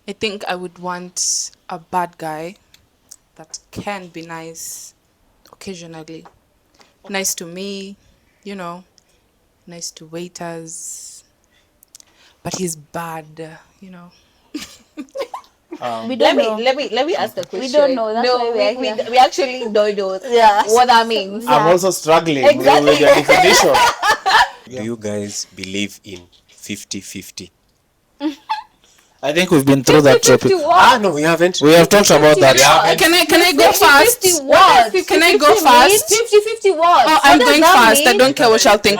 I think I would want a bad guy that can be nice occasionally. Nice to me, you know, nice to waiters, but he's bad, you know. We don't know. Let me ask the question. We don't know. That's why we are here. we actually don't know Yeah. what that means. Yeah. I'm also struggling Exactly. with your definition. Do you guys believe in 50-50? I think we've been through that topic. 50-50 what? No, we haven't. We have talked about that. Can I go fast? 50-50 what? Can I go fast? 50-50 what? Oh, I'm What does going that fast. I mean? don't care what y'all think.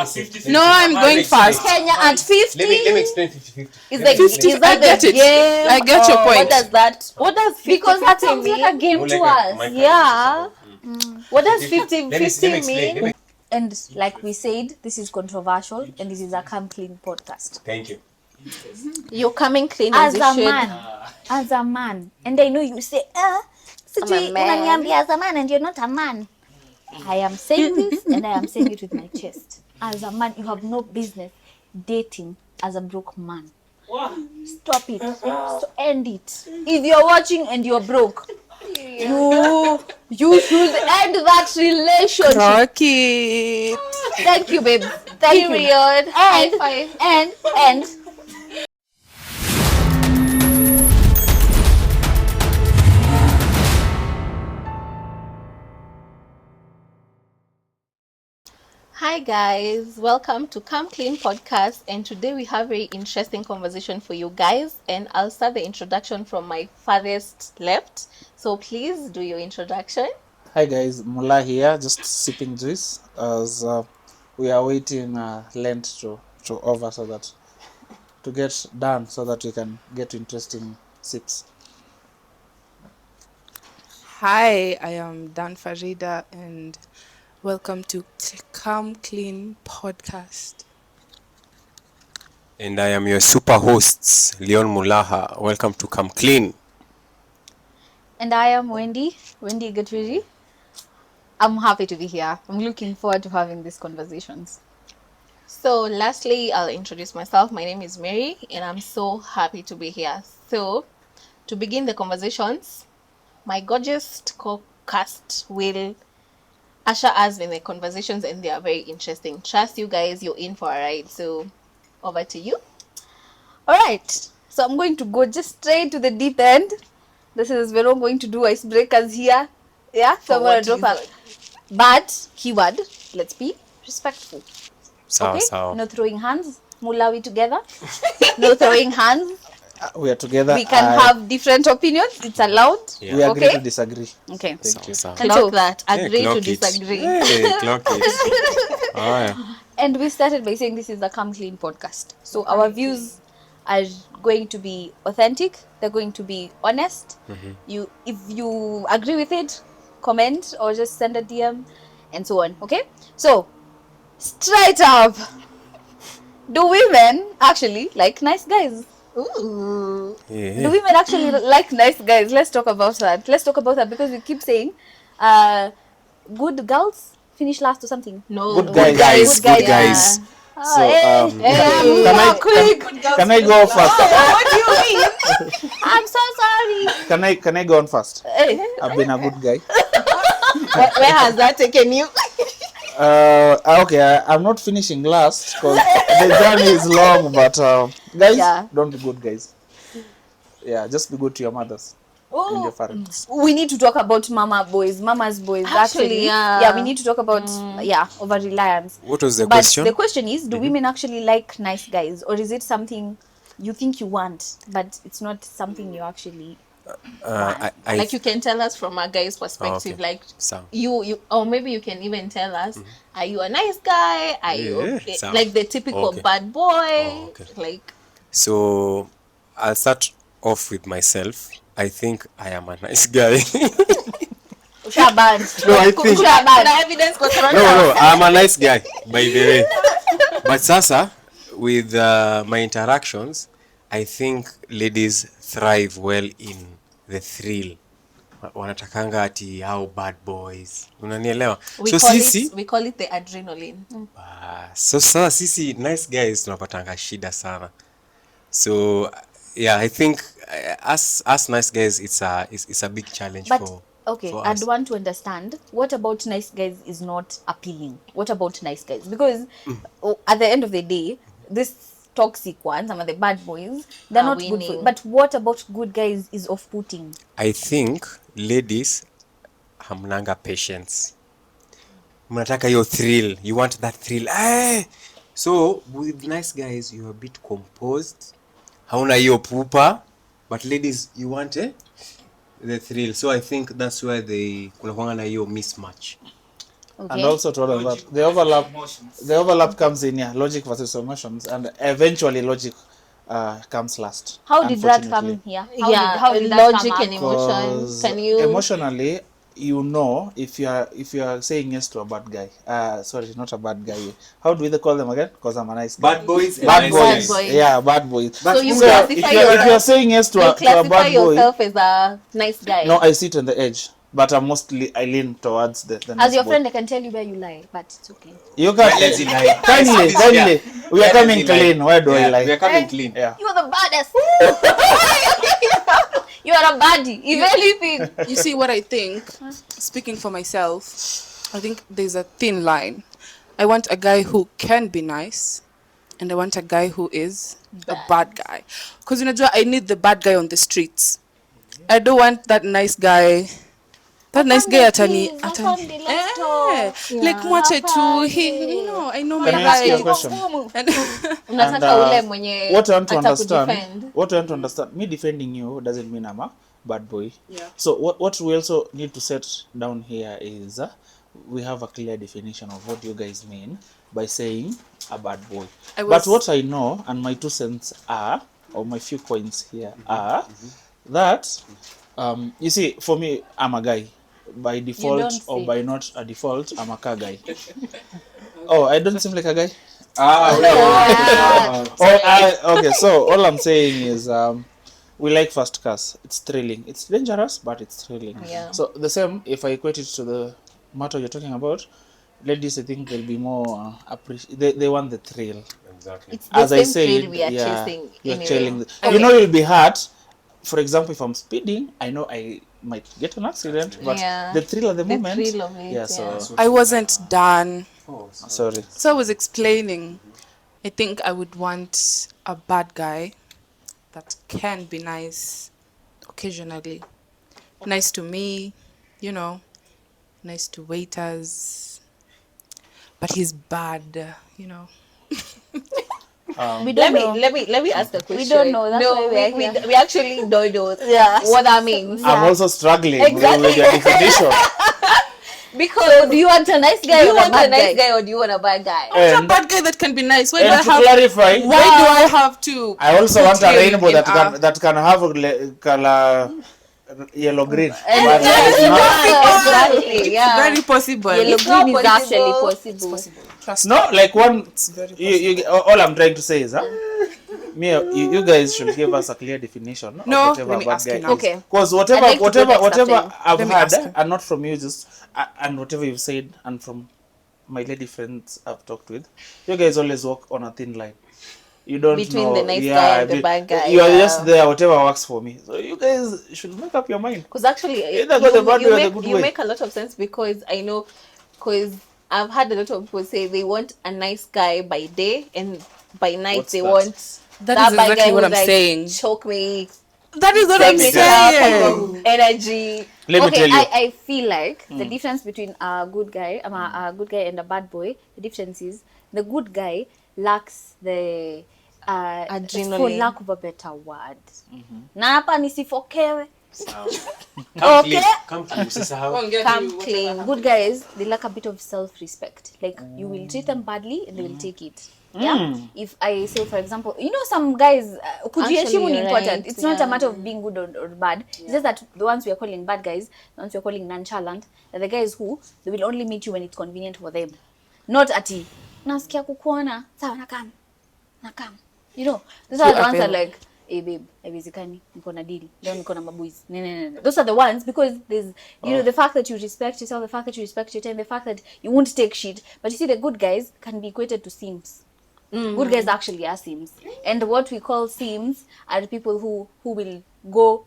No, I'm going fast. Kenya at 50? Let me explain 50-50. Is that, 50, is that I get the it. game? I get your Or point. What does that? What does 50 Because that sounds like a game to us. Yeah. What does 50 Let me 50 explain. mean? And like we said, this is controversial, and this is a Come Clean podcast. Thank you. You're coming clean As you a should. man, and I know you say, sijui man. unaniambia as a man and you're not a man. I am saying this, and I am saying it with my chest. As a man, you have no business dating as a broke man. Stop it. End it. If you're watching and you're broke, You should end that relationship. Rocket. thank you, babe. Thank you. Period. High five. And Hi guys, welcome to Come Clean podcast, and today we have a very interesting conversation for you guys, and I'll start the introduction from my farthest left. So please do your introduction. Hi guys, Mula here, just sipping juice as we are waiting Lent to over so that to get done so that we can get interesting sips. Hi, I am Dan Farida and welcome to Come Clean podcast. And I am your super hosts, Leon Mulaha. Welcome to Come Clean. I am Wendy Gatwiri. I'm happy to be here. I'm looking forward to having these conversations. So lastly, I'll introduce myself. My name is Mary, and I'm so happy to be here. So to begin the conversations, my gorgeous co-cast will usher us in the conversations, and they are very interesting. Trust you guys, you're in for a ride. So over to you. All right. So I'm going to go just straight to the deep end. This is we're not going to do icebreakers here. Yeah. So I'm going to drop a but keyword. Let's be respectful. Sawa, Okay. sawa. No throwing hands. Mula, we together. No throwing hands. We are together. We can have different opinions. It's allowed. Yeah. We agree okay. to disagree. Okay. Thank you. Sawa. And Clock so- that. Agree Clock to it. disagree. Hey, clock it. Oh, yeah. And we started by saying this is a Come Clean podcast. So our views are going to be authentic. They're going to be honest. You, if you agree with it, comment or just send a DM and so on. Okay. So straight up, do women actually like nice guys? Ooh. Do Yeah. women actually like nice guys? Let's talk about that. Because we keep saying, good girls finish last or something. No. Good guys. Guys, good Yeah. guys. So Hey. can I go first? What do you mean? I'm so sorry. Can I go on first? Hey. I've been a good guy. Where has that taken you? Okay, I'm not finishing last because the journey is long, but guys, Yeah. don't be good guys. Yeah, just be good to your mothers and your parents. We need to talk about mama's boys. Actually, yeah. Yeah, we need to talk about over reliance. What was the But question? the question is, do women actually like nice guys, or is it something you think you want, but it's not something you actually? I Like you can tell us from a guy's perspective, okay. like Sawa. you, or maybe you can even tell us, are you a nice guy? Are you Yeah, okay? sound. Like the typical Okay. bad boy? Oh, okay. Like So I'll start off with myself. I think I am a nice guy. Shaban. No, I think kuna evidence kwa no, I'm a nice guy, by the way. But sasa, with my interactions, I think ladies thrive well in the thrill. Wanatakanga ati how bad boys. Unanielewa? we So call sisi, it, we call it the adrenaline. so sasa sisi nice guys tunapatanga shida sana. So yeah, I think us nice guys, it's a big challenge But for okay, for I'd us. want to understand what about nice guys is not appealing. What about nice guys? Because at the end of the day, this toxic ones, some of the bad boys, they're Are not good for you. winning. But what about good guys is off-putting? I think ladies hamnanga patience. Mnataka hiyo thrill. You want that thrill. So with nice guys you're a bit composed. Hauna hiyo pupa. But ladies you want the thrill. So I think that's where kunakuanga na hiyo mismatch. Okay. And also to all of that, the overlap comes in here, logic versus emotions, and eventually logic comes last. How did that come unfortunately. here? Yeah, How did that logic come and up? emotion. 'Cause Can you emotionally, you know, if you are saying yes to a bad guy, sorry, not a bad guy. How do we call them again? Because I'm a nice guy. Bad boys and Bad nice boys. guys. Yeah, bad boys. So you if classify you're yourself- saying yes to you a classify bad boy, yourself as a nice guy? no, I sit on the edge, but I lean towards the As nice your boy. friend, I can tell you where you lie, but it's okay. You can Let's lie. kindly. We are coming clean. Where do I lie? We are coming clean. Yeah. You are the baddest. You are a baddie. If anything. You see what I think? Speaking for myself, I think there's a thin line. I want a guy who can be nice, and I want a guy who is a bad guy. Because I need the bad guy on the streets. I don't want that nice guy. That nice guy atani. Like mwache tu. I know my Can I ask you a guy. question? And Unataka And, ule mwenye What I want to understand, atakudefend. me defending you doesn't mean I'm a bad boy. Yeah. So what we also need to set down here is we have a clear definition of what you guys mean by saying a bad boy. But what I know and my 2 cents are, or my few points here are that you see, for me, I'm a guy by default don't or say. by not a default. I'm a car guy. Oh, I don't seem like a guy. Okay, so all I'm saying is we like fast cars. It's thrilling. It's dangerous, but it's thrilling. Yeah. So the same, if I equate it to the matter you're talking about, ladies, I think they'll be more they want the thrill. Exactly. It's the As I same said, thrill we are chasing. you're anyway. chilling. Okay. You know, you'll be hurt. For example, if I'm speeding, I know I might get an accident, but Yeah. the thrill of the moment. thrill of it, yeah. So I wasn't done. sorry. So I was explaining. I think I would want a bad guy that can be nice occasionally. Nice to me, nice to waiters. But he's bad. We don't know. Let me ask the question. don't know, that's no, why we are here. we actually don't know Yeah. what that means. I'm also struggling Exactly. with your definition. Because Do you want a nice guy do you or a want a bad nice guy? guy or do you want a bad guy? A And, bad guy that can be nice. Why do I and to have? clarify, Why do I have to? I also put want a him rainbow in that can have color yellow green. And But it's not- Exactly. Yeah. Very possible. Yellow It's not green is actually possible. possible. Trust No, like one. very All I'm trying to say is, you guys should give us a clear definition. No, of whatever let me bad ask you guy now. is. Okay. Because I'd like to go next whatever after you. I've Let me ask heard, you. and not from you, just and whatever you've said, and from my lady friends I've talked with, you guys always walk on a thin line. You don't Between know, the nice guy and the be- bad guy, You are yeah. just there, whatever works for me. So you guys should make up your mind. Because actually, Either go the bad way or the good you way. make a lot of sense because I know, because I've had a lot of people say they want a nice guy by day and by night What's they that? want That bad is guy exactly what who's I'm saying. Choke me, That is what take I'm me to that type saying. of energy. Let me Okay, tell you. I feel like the difference between a good guy, a good guy and a bad boy, the difference is the good guy lacks the for Adrenaline. lack of a better word. Na hapa nisifokewe. Come Okay. clean. Come clean. Usisahau. Come clean. Good guys, they lack a bit of self-respect. Like you will treat them badly and they will take it. Yeah. If I say, for example, some guys, kujiheshimu ni you're important. right, It's not a yeah. matter of being good or bad. It's just that the ones we are calling bad guys, the ones we are calling nonchalant, are the guys who they will only meet you when it's convenient for them. Not ati nasikia kukuona, sawa nakam. Those are the ones that are like, hey babe, haiwezekani, niko na deal. Leo niko na maboys. No. Those are the ones because there's the fact that you respect yourself, the fact that you respect your time, the fact that you won't take shit. But you see the good guys can be equated to simps. Good guys actually are sims, and what we call sims are people who will go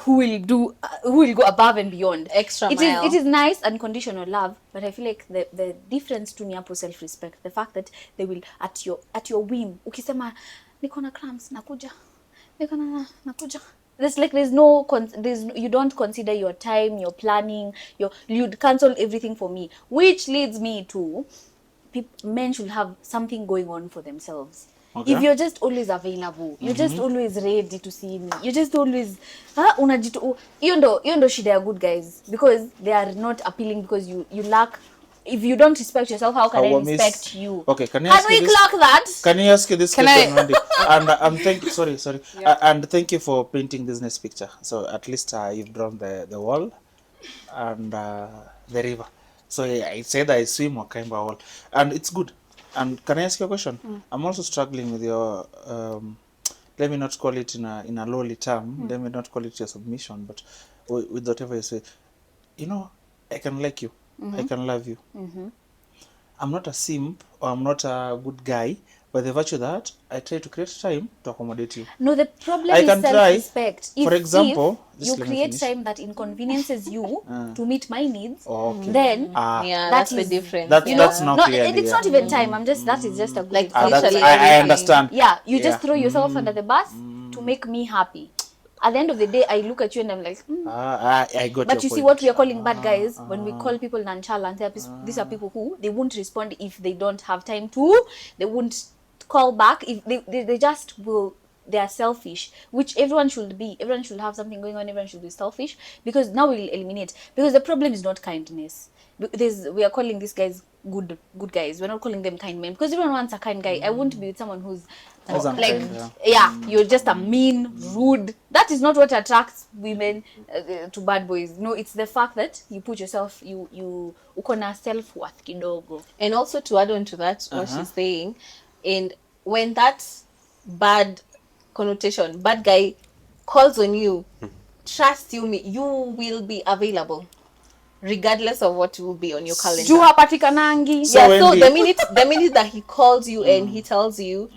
who will go above and beyond. Extra It mile. is nice unconditional love, but I feel like the difference to niapo self-respect, the fact that they will at your whim, ukisema niko na cramps nakuja, nakuja. You don't consider your time, your planning, you'd cancel everything for me, which leads me to men should have something going on for themselves. Okay. If you're just always available, you're just always ready to see me, you're just always hiyo ndo shida ya good guys, because they are not appealing, because you lack. If you don't respect yourself, how can I respect you? Okay, can you Can ask we me this? clock that? Can you ask you this Can question, I- Wendy? And sorry. And thank you for painting this nice picture. So at least you've drawn the wall and the river. So I said I swim Wakimba wall, and it's good. And can I ask you a question? I'm also struggling with your let me not call it in a lowly term. Let me not call it your submission, but with whatever you say, I can like you. I can love you. I'm not a simp or I'm not a good guy, by the virtue that I try to create time to accommodate you. No, the problem I is can try. self-respect. For example, if just you let me create finish. time that inconveniences you to meet my needs, Oh, okay. then Yeah, that that's the is- difference. That's now no, clearly, and it's yeah. not even time. That is just a good Like, example. That's, literally I everything. understand. Yeah, you just Yeah. throw yourself under the bus to make me happy. At the end of the day, I look at you and I'm like, I got but your you see point. what we are calling bad guys, when we call people nonchalant, these are people who they won't respond if they don't have time to, they won't call back if they just will. They are selfish, which everyone should be. Everyone should have something going on. Everyone should be selfish, because now we'll eliminate, because the problem is not kindness. We are calling these guys good guys. We're not calling them kind men, because everyone wants a kind guy. I won't be with someone who's Who's like unkind, yeah. you're just a mean, rude. That is not what attracts women to bad boys. No, it's the fact that you put yourself, you uko na self-worth kidogo. And also to add on to that, what she's saying, and when that bad connotation, bad guy calls on you, trust you me, you will be available regardless of what will be on your calendar. Juu hapatikanangi. So Yeah, so Wendy- the minute that he calls you and he tells you,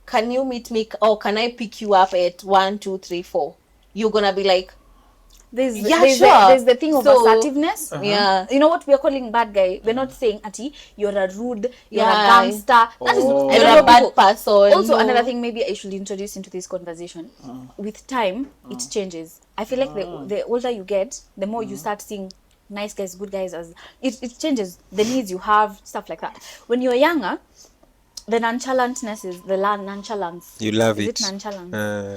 can you meet me, or can I pick you up at 1, 2, 3, 4? You're gonna be like, There's Yeah, there's, sure. there's the thing of So- assertiveness. yeah. You know what we are calling bad guy? We're not saying ati you're a rude, you're Yeah. a gangster. That is Oh. I You're don't a know bad people- person. Also, No. another thing maybe I should introduce into this conversation. With time, it changes. I feel like the older you get, the more you start seeing nice guys, good guys, as it changes the needs you have, stuff like that. When you're younger, the nonchalantness is the nonchalance. You love Is it. nonchalant?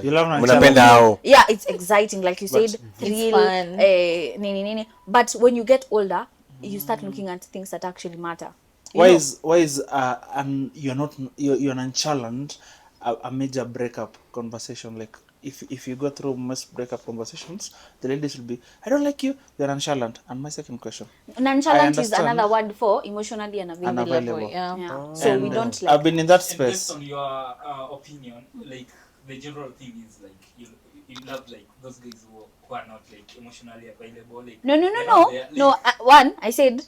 You love Mnapenda hao. Yeah, it's exciting, like you said, thrill, fun. nini. But when you get older, you start looking at things that actually matter. You Why know? is you're nonchalant a major breakup conversation? Like if you go through most breakup conversations, the ladies will be, I don't like you, you're nonchalant. And my second question, Nonchalant is understand. another word for emotionally unavailable. Unavailable. Yeah. Yeah. So we And, don't I've like. been in that And based space. on your opinion, like the general thing is like you love like those guys who are not like emotionally available. Like No. they're, like, No, one, I said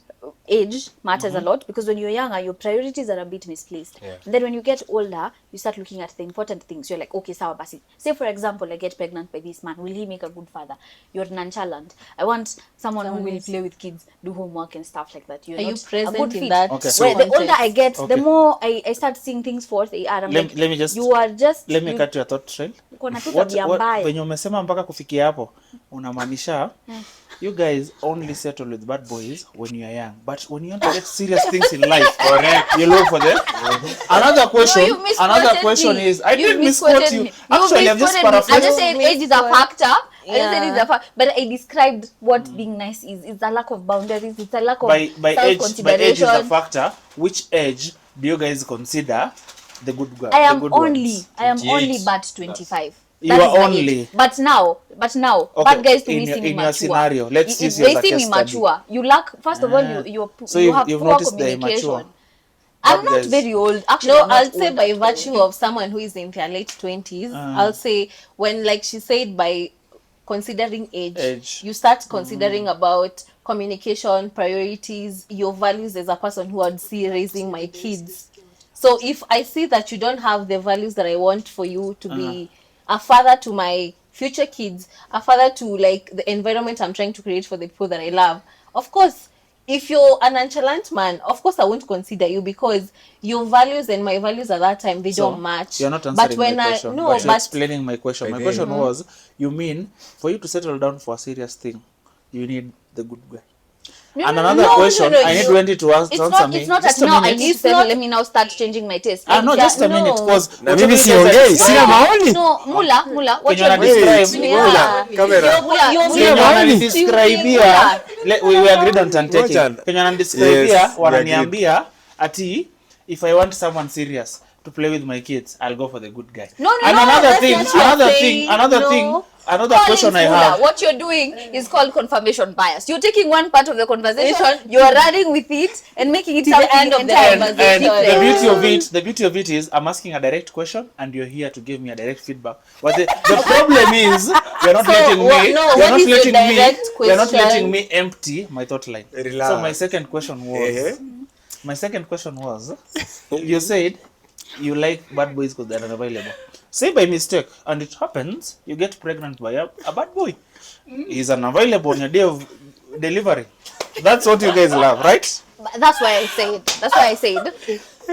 age matters a lot, because when you're younger, your priorities are a bit misplaced. Yeah. And then when you get older, you start looking at the important things. You're like, okay, sawa basi. Say for example, I get pregnant by this man. Will he make a good father? You're nonchalant. I want someone who will play with kids, do homework and stuff like that. You're Are you not a present good in fit. that? Okay. Where the older context? I get, Okay. the more I start seeing things for what they are. I'm Let like, me just you are just let me you- cut your thought trail. uko na tu tabia mbaya. Venye umesema mpaka kufikia hapo unamaanisha you guys only settle with bad boys when you are young, but when you want to get serious things in life, correct, you look for them. Another question, No, you misquoted me. is, I You didn't misquote misquoted you. me. Actually, I've just misquoted me. I paraphrased. just said age is a factor. I just said Yeah. it's a fact. But I described what being nice is. It's a lack of boundaries. It's a lack of by age is a self-consideration. factor. Which age do you guys consider the good guy? I am the good only, ones? I am 28. only but 25. You That are is my only. age. But now, Okay, bad guys to in me your- see me in your mature. scenario, let's use you They as a see case me study. mature. You lack, first of all, you So you you've- have you've poor noticed the communication. immature I'm bad not guys. very old. Actually, No, I'm not I'll say old by at virtue 20. of someone who is in their late 20s, I'll say when, like she said, by considering age. You start considering about communication, priorities, your values as a person who would see raising my kids. So if I see that you don't have the values that I want for you to be a father to my future kids, a father to like the environment I'm trying to create for the people that I love, of course, if you're a nonchalant man, of course I won't consider you because your values and my values at that time they don't match. You're not answering But when my I question. no, but you're but explaining my question. My question was, you mean for you to settle down for a serious thing, you need the good guy. And another question, I need Wendy to answer me. It's not Just that a now I minute. need to It's settle, not- let me now start changing my taste. No, just a minute, because Na mimi siongei, sina maoni. No, Mula, what Can you you're describe? Mula, kamera. Kenye wananidescribia, we agreed on taking. Ngoja. Kenye wananidescribia, Yes, we wananiambia ati if I want someone serious to play with my kids, I'll go for the good guy. No, And no, another that's thing, what you're another saying. thing, another No. thing, another Collins question I Mula, have. what you're doing is called confirmation bias. You're taking one part of the conversation, you're running with it and making it something end of the entirely conversation. And different. the beauty of it is I'm asking a direct question and you're here to give me a direct feedback. But the problem is you're not letting me what is your direct you're not question? letting me empty my thought line. Relax. So my second question was you said you like bad boys because they're unavailable. Say by mistake and it happens you get pregnant by a bad boy. He's unavailable on your day of delivery. That's what you guys love, right? But that's why I said.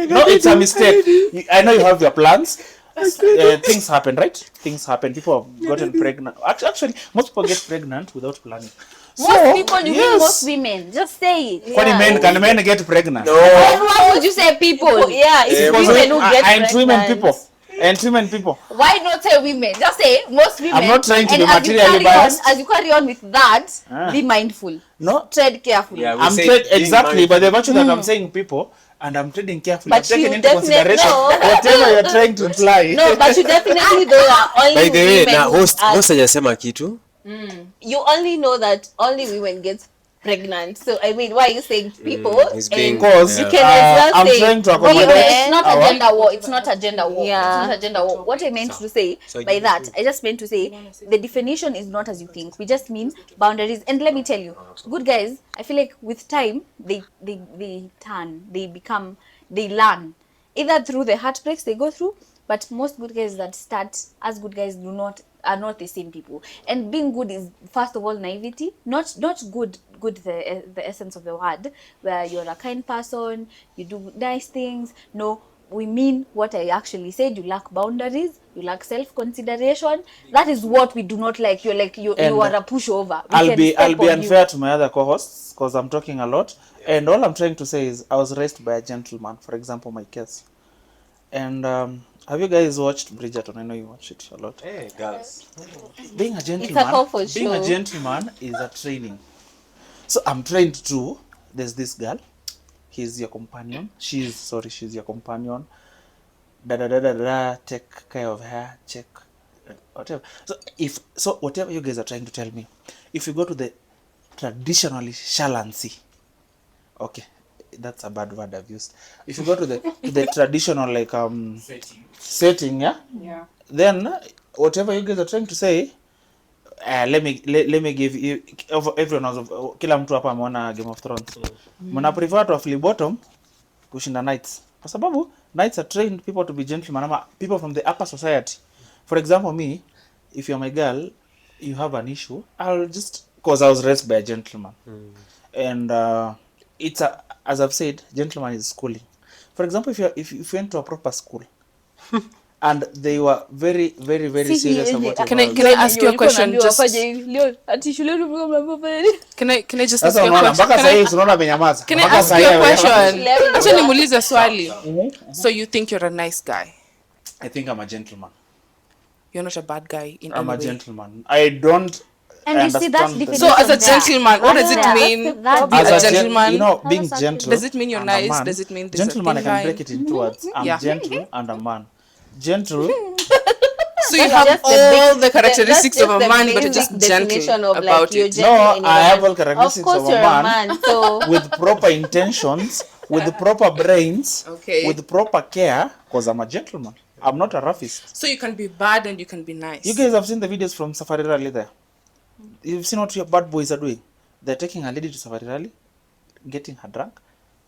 No, it's a mistake. I know you have your plans. Things happen, right? Things happen. People have gotten pregnant. Actually, most people get pregnant without planning. Most people, you mean yes. most women. Just say it. Kwani can men get pregnant? No. Why would you say people? Yeah, it's Because women who get and women pregnant. people. And women people. Why not say women? Just say most women. I'm not trying to and be as you materially carry on- biased. As you carry on with that, Ah. be mindful. No. Tread carefully. Yeah, we I'm say being exactly by the virtue that Hmm. I'm saying people and I'm treading carefully. But I'm taking you into consideration definitely- whatever you're trying to imply. No, but you definitely know that only By the way, women na who host are- hajasema kitu. you only know that only women get pregnant. So I mean, why are you saying people? he's And being- Because you can as well I'm say trying to women. accommodate It's not a gender war. It's not a gender war. Yeah. It's not a gender war. What I meant to say So by you- that, I just meant to say the definition is not as you think. We just mean boundaries. And let me tell you, good guys, I feel like with time they turn, they learn. Either through the heartbreaks they go through, but most good guys that start as good guys are not the same people. And being good is first of all naivety, not good the essence of the word, where you're a kind person, you do nice things. No, we mean what I actually said. You lack boundaries, you lack self-consideration. That is what we do not like. You And are a pushover. We I'll can be step on you. unfair to my other co-hosts because I'm talking a lot, and all I'm trying to say is I was raised by a gentleman. For example, my case. And have you guys watched Bridgerton? I know you watch it a lot. Hey, girls. Being a gentleman, comfort being a show. gentleman is a training. So I'm trained to. There's this girl. He's your companion. She's your companion. Take care of her. Check whatever. So whatever you guys are trying to tell me, if you go to the traditionally shalancy, okay, that's a bad word I've used. If you go to the traditional like setting, yeah, then whatever you guys are trying to say, let me give you everyone knows, kila mtu hapa ameona Game of Thrones. Mna prefer to flip bottom kushinda knights kwa sababu knights are trained people to be gentlemen ama people from the upper society. For example, me, if you're my girl, you have an issue, I'll just, because I was raised by a gentleman. And it's as I've said, gentleman is schooling. For example, if you went to a proper school and they were very serious about Can I ask you a question? Just can I just ask Sasa you a unaona question? mpaka sasa hivi unaona amenyamaza. Can I Mpaka ask sasa you a hivi question? Level Acha nimuulize swali. So you think you're a nice guy? I think I'm a gentleman. You're not a bad guy in I'm any a way. gentleman. I don't And you see that's understand the- definition So as a there. gentleman, what does it Yeah. mean That's to be the- a As a gentleman? you know, being gentle. Does it mean you're and a nice? man- Does it mean there's a gentleman? I thin can break line? it in two words. I'm Yeah. gentle and a man. Gentle. So you That's have just the all big- the characteristics that's of a just the man, but you're basic just gentle definition of, like, about you're it. gentle No, and you're I a have man. all characteristics Of course, of a you're man. So With proper intentions, with the proper brains, Okay. with proper care, because I'm a gentleman. I'm not a roughist. So you can be bad and you can be nice. You guys have seen the videos from Safari Rally there. You've seen what your bad boys are doing. They're taking a lady to Safari Rally, getting her drunk,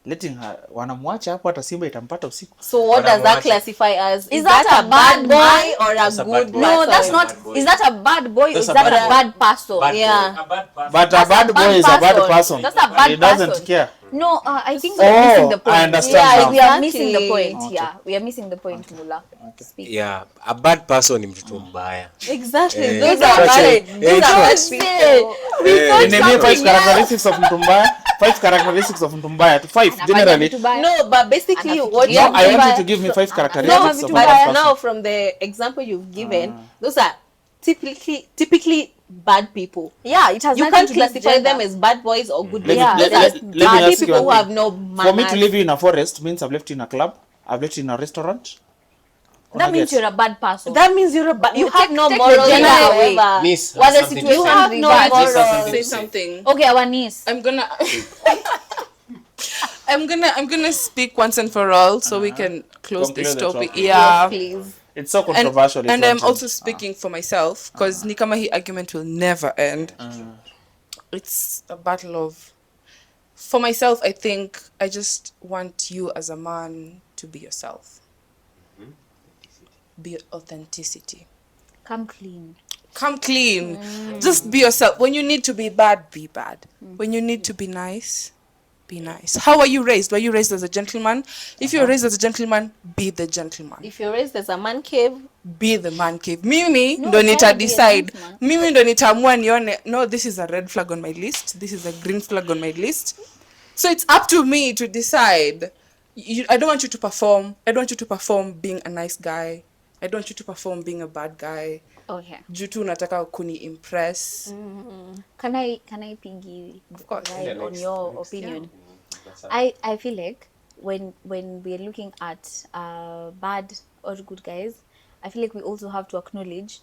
letting her, wanamwacha hapo, hata simba itampata usiku. So what does that classify as? Is that a bad boy or a That's a bad good boy. No, person? that's not. Bad boy. Is that a bad boy? Or That's is a that bad a boy. bad person? Bad boy. Yeah. A bad person. But a That's bad a boy bad is a bad person. person. That's a bad He doesn't person. care. No, I think we are missing the point. I understand Yeah, now. we are missing the Exactly. point. Okay. Yeah, we are missing the point, Mula. Speak. Yeah, a bad person ni mtoto mbaya. Exactly. Eh, Those are Chache, bad. eh, Those are bad Chache. people. Niambie 5 characteristics of mtu mbaya. 5 characteristics of mtu mbaya. 5 generally. No, but basically what No, Yeah, I want you mbaya. to give me 5 no, characteristics of vitu a but mbaya. bad now person. from the example you've given, those are typically bad people. Yeah, it has You nothing can't to do with classify gender. them as bad boys or good Let boys. me- Yeah, Those let- are let- let me bad ask you people one who thing. have no For me to manners. leave you in a forest means I've left you in a club, I've left you in a restaurant. That means you're a bad person. That means you're a bad. You Take- have no take the morals gender away. whatsoever. Miss, What the something to situation say. You have no reverse. morals. something Say to say. something. Okay, our niece. I'm gonna speak once and for all so we can close Conclude this the topic. topic. Yeah. Please. It's so controversial. And if I'm you also want. speaking for myself because Nikamahi argument will never end. It's a battle of. For myself, I think I just want you as a man to be yourself. Be authenticity. Come clean. Come clean. Just be yourself. When you need to be bad, be bad. When you need to be nice, be nice. How are you raised? Were you raised as a gentleman? If you're raised as a gentleman, be the gentleman. If you're raised as a man cave, Be the man cave. Mimi No, ndo nita try to be a decide. gentleman. Mimi ndo nitaamua nione, no, this is a red flag on my list. This is a green flag on my list. So it's up to me to decide. I don't want you to perform. I don't want you to perform being a nice guy. I don't want you to perform being a bad guy. Okay. Juu tu unataka kuni impress. Can I piggy Of course. right on your opinion? That's I feel like when we're looking at bad or good guys, I feel like we also have to acknowledge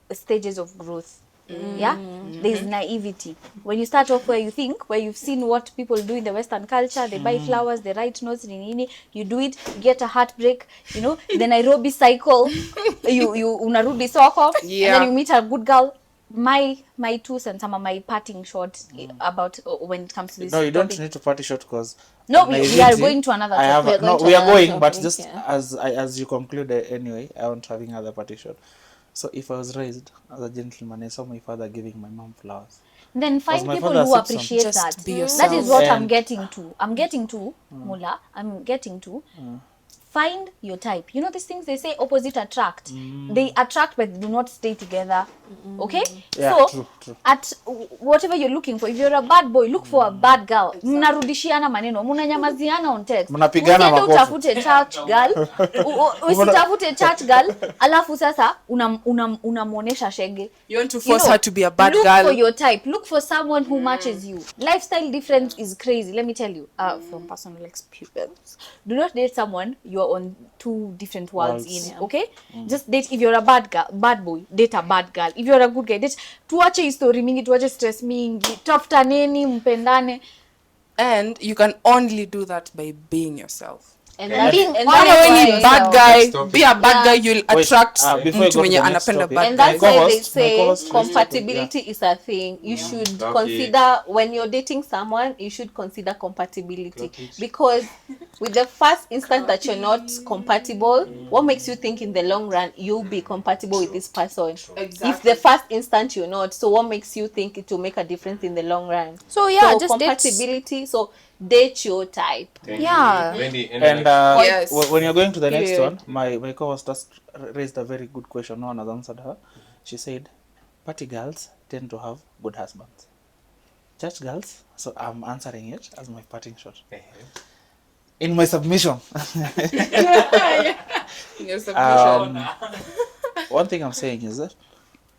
the stages of growth. Yeah, there's naivety. When you start off where you think, where you've seen what people do in the Western culture, they buy flowers, they write notes, nini, you do it, you get a heartbreak, you know, the Nairobi cycle, you unarudi soko, and Yeah. then you meet a good girl. My 2 cents, my parting shot about when it comes to this. No, you don't topic. need to party short because. No, we are going to another I have topic. we are going, but topic, just yeah. as you conclude anyway, I won't having another party shot. So if I was raised as a gentleman, I saw my father giving my mom flowers. Then find my people father who said something. appreciate Just that. be That yourself. is what I'm And- getting to. Mula, I'm getting to. Find your type. You know these things they say opposite attract. They attract but do not stay together. Okay? Yeah, So true. at whatever you're looking for, if you're a bad boy, look for a bad girl. Mnarudishiana maneno, mnanyamaziana on text. Mnapigana Usiende makofi. utafute church girl. Usitafute church girl, alafu sasa unamuonesha shege. You want to You force know, her to be a bad look girl. for your type. Look for someone who matches you. Lifestyle difference is crazy. Let me tell you, from personal experience. Do not date someone you are on 2 different worlds in. Okay, just date. If you're a bad boy, date a bad girl. If you're a good guy, date. Tuache history mingi, tuache stress mingi. Tafutaneni, mpendane. And you can only do that by being yourself. And Okay. that's, Being and honest Hata that's we with ni why- yourself. bad guy, Next topic. be a bad guy, you'll attract Before I mtu go to mwenye the next anapenda topic. bad And that's guys. why they Co-host, my say co-host, compatibility is a thing. You should Okay. consider when you're dating someone, you should consider compatibility. Okay. Because with the first instant that you're not compatible, what makes you think in the long run you'll be compatible with this person? If the first instant you're not, so what makes you think it will make a difference in the long run? So yeah, so just date. compatibility. So date your type. Thank Yeah. you. Wendy, And Yes. when you're going to the next Period. one, my co-host just raised a very good question. No one has answered her. She said, "Party girls tend to have good husbands. Church girls." So I'm answering it as my parting shot. In my submission, Your submission. one thing I'm saying is that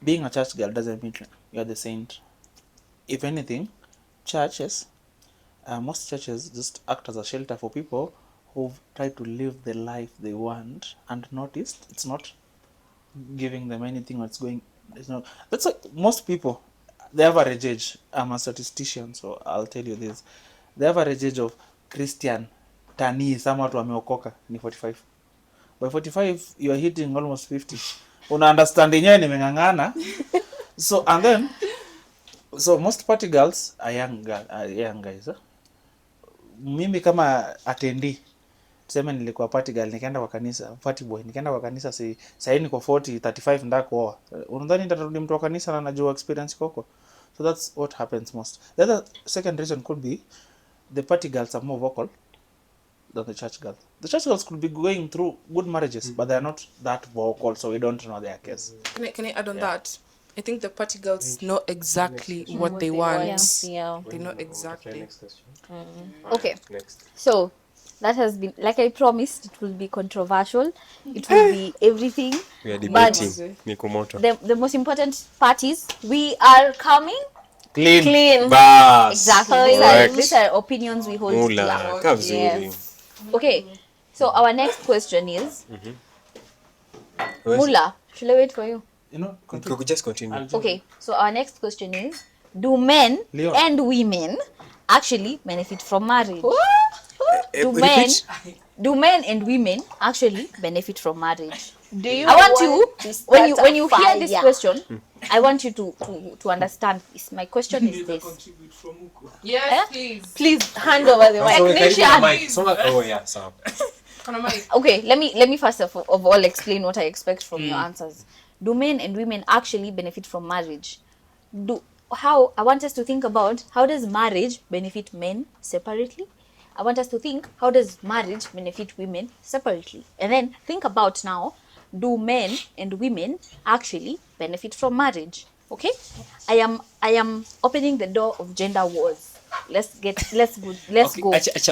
being a church girl doesn't mean you're the saint. If anything, churches, most churches just act as a shelter for people who've tried to live the life they want and noticed it's not giving them anything that's going. It's not. That's like most people. The average age. I'm a statistician, so I'll tell you this. The average age of Christian tani sama watu wameokoka ni 45. By 45 you are hitting almost 50. Una understand yenyewe nimeng'ang'ana. So and then so most party girls are young guys. mimi kama attendee tuseme nilikuwa party girl nikaenda kwa kanisa, party boy nikaenda kwa kanisa, si sasa niko 40 35 ndako kuoa, unadhani nitarudi mtu wa kanisa na najua experience koko? So that's what happens most. The other second reason could be the party girls are more vocal than the church girls. The church girls could be going through good marriages, but they are not that vocal, so we don't know their case. Can I add on that? I think the party girls know exactly what they want. Yeah. They know exactly. Next question. Okay. Next. So that has been, like I promised, it will be controversial. It will be everything. We are But debating. Niko moto. the most important part is we are coming clean. Bas. Exactly. Correct. These are opinions we hold Mula. dear. Kaa vizuri. Yes. Okay. So our next question is Mula. Should I wait for you? You know, Just continue. Okay. So our next question is: do men Leon. and women actually benefit from marriage? Do men, Repeat. do men and women actually benefit from marriage? Do you I want you to when you start a hear this fire? question, I want you to understand this. My question is this: Yes, please. Please hand over the mic. technician. Oh yeah, sawa. Okay, let me first of all explain what I expect from your answers. Do men and women actually benefit from marriage? I want us to think about how does marriage benefit men separately? I want us to think how does marriage benefit women separately? And then think about now, do men and women actually benefit from marriage? Okay? I am opening the door of gender wars. Let's go.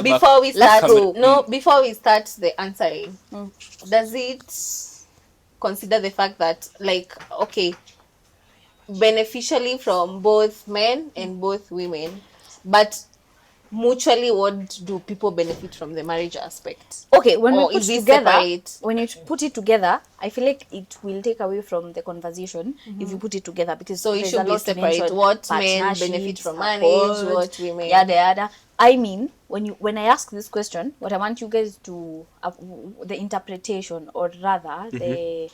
Before we Let's start, go. before we start the answering, does it consider the fact that, like, okay, beneficially from both men and both women, but mutually, what do people benefit from the marriage aspect? Okay, when Or we put is it together, separate? when you put it together, I feel like it will take away from the conversation if you put it together, because So it there's should a be lot to separate. mention. What men Partnerships, benefit from marriage, support, what women. yada. I mean, when I ask this question, what I want you guys to the interpretation, or rather the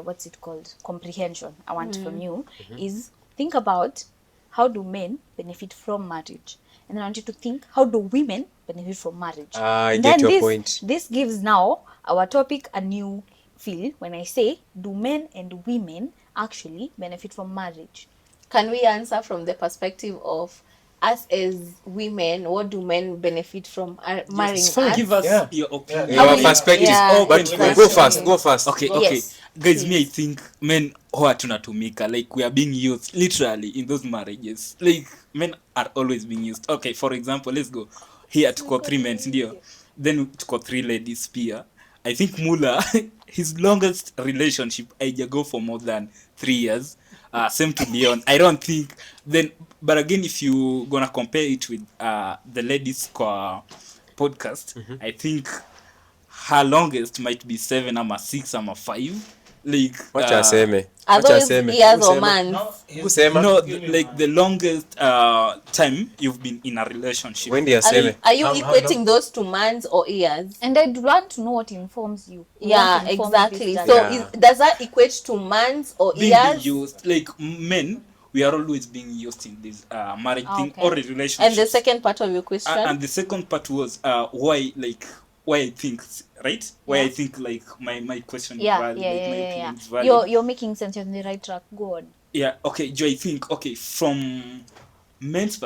what's it called, comprehension I want from you is think about how do men benefit from marriage, and then I want you to think how do women benefit from marriage. I And get then your point. This gives now our topic a new feel when I say do men and women actually benefit from marriage. Can we answer from the perspective of us as women? What do men benefit from marrying It's fine. us? Give us Yeah. your opinion. Your perspective. Yeah, But exactly. go fast. Okay. Yes, Guys, me, I please. think men huwa tunatumika, like we are being used literally in those marriages. Like men are always being used. Okay, for example, let's go here tuko 3 men, ndio. Then tuko 3 ladies pia. I think Mula his longest relationship I go for more than 3 years. Same to Leon. I don't think then, but again, if you gonna compare it with the ladies kwa podcast, I think her longest might be 7 ama 6 ama 5. Like Wacha aseme. Are Wacha those aseme. years or Kusema. months? Kusema. no, like the longest time you've been in a relationship. Wendy Are aseme. you equating those to months or years? And I'd want to know what informs you. We Yeah, want to inform exactly. this So judgment. Yeah. does that equate to months or Being years? used, like men, we are always being used in this marriage thing Okay. or a relationship. And the second part of your question? And the second part was why I think, right? Why I think like my question is valid, like my opinion is valid. You're making sense. You're on the right track. Go on. Yeah, okay, do I think, okay, from men's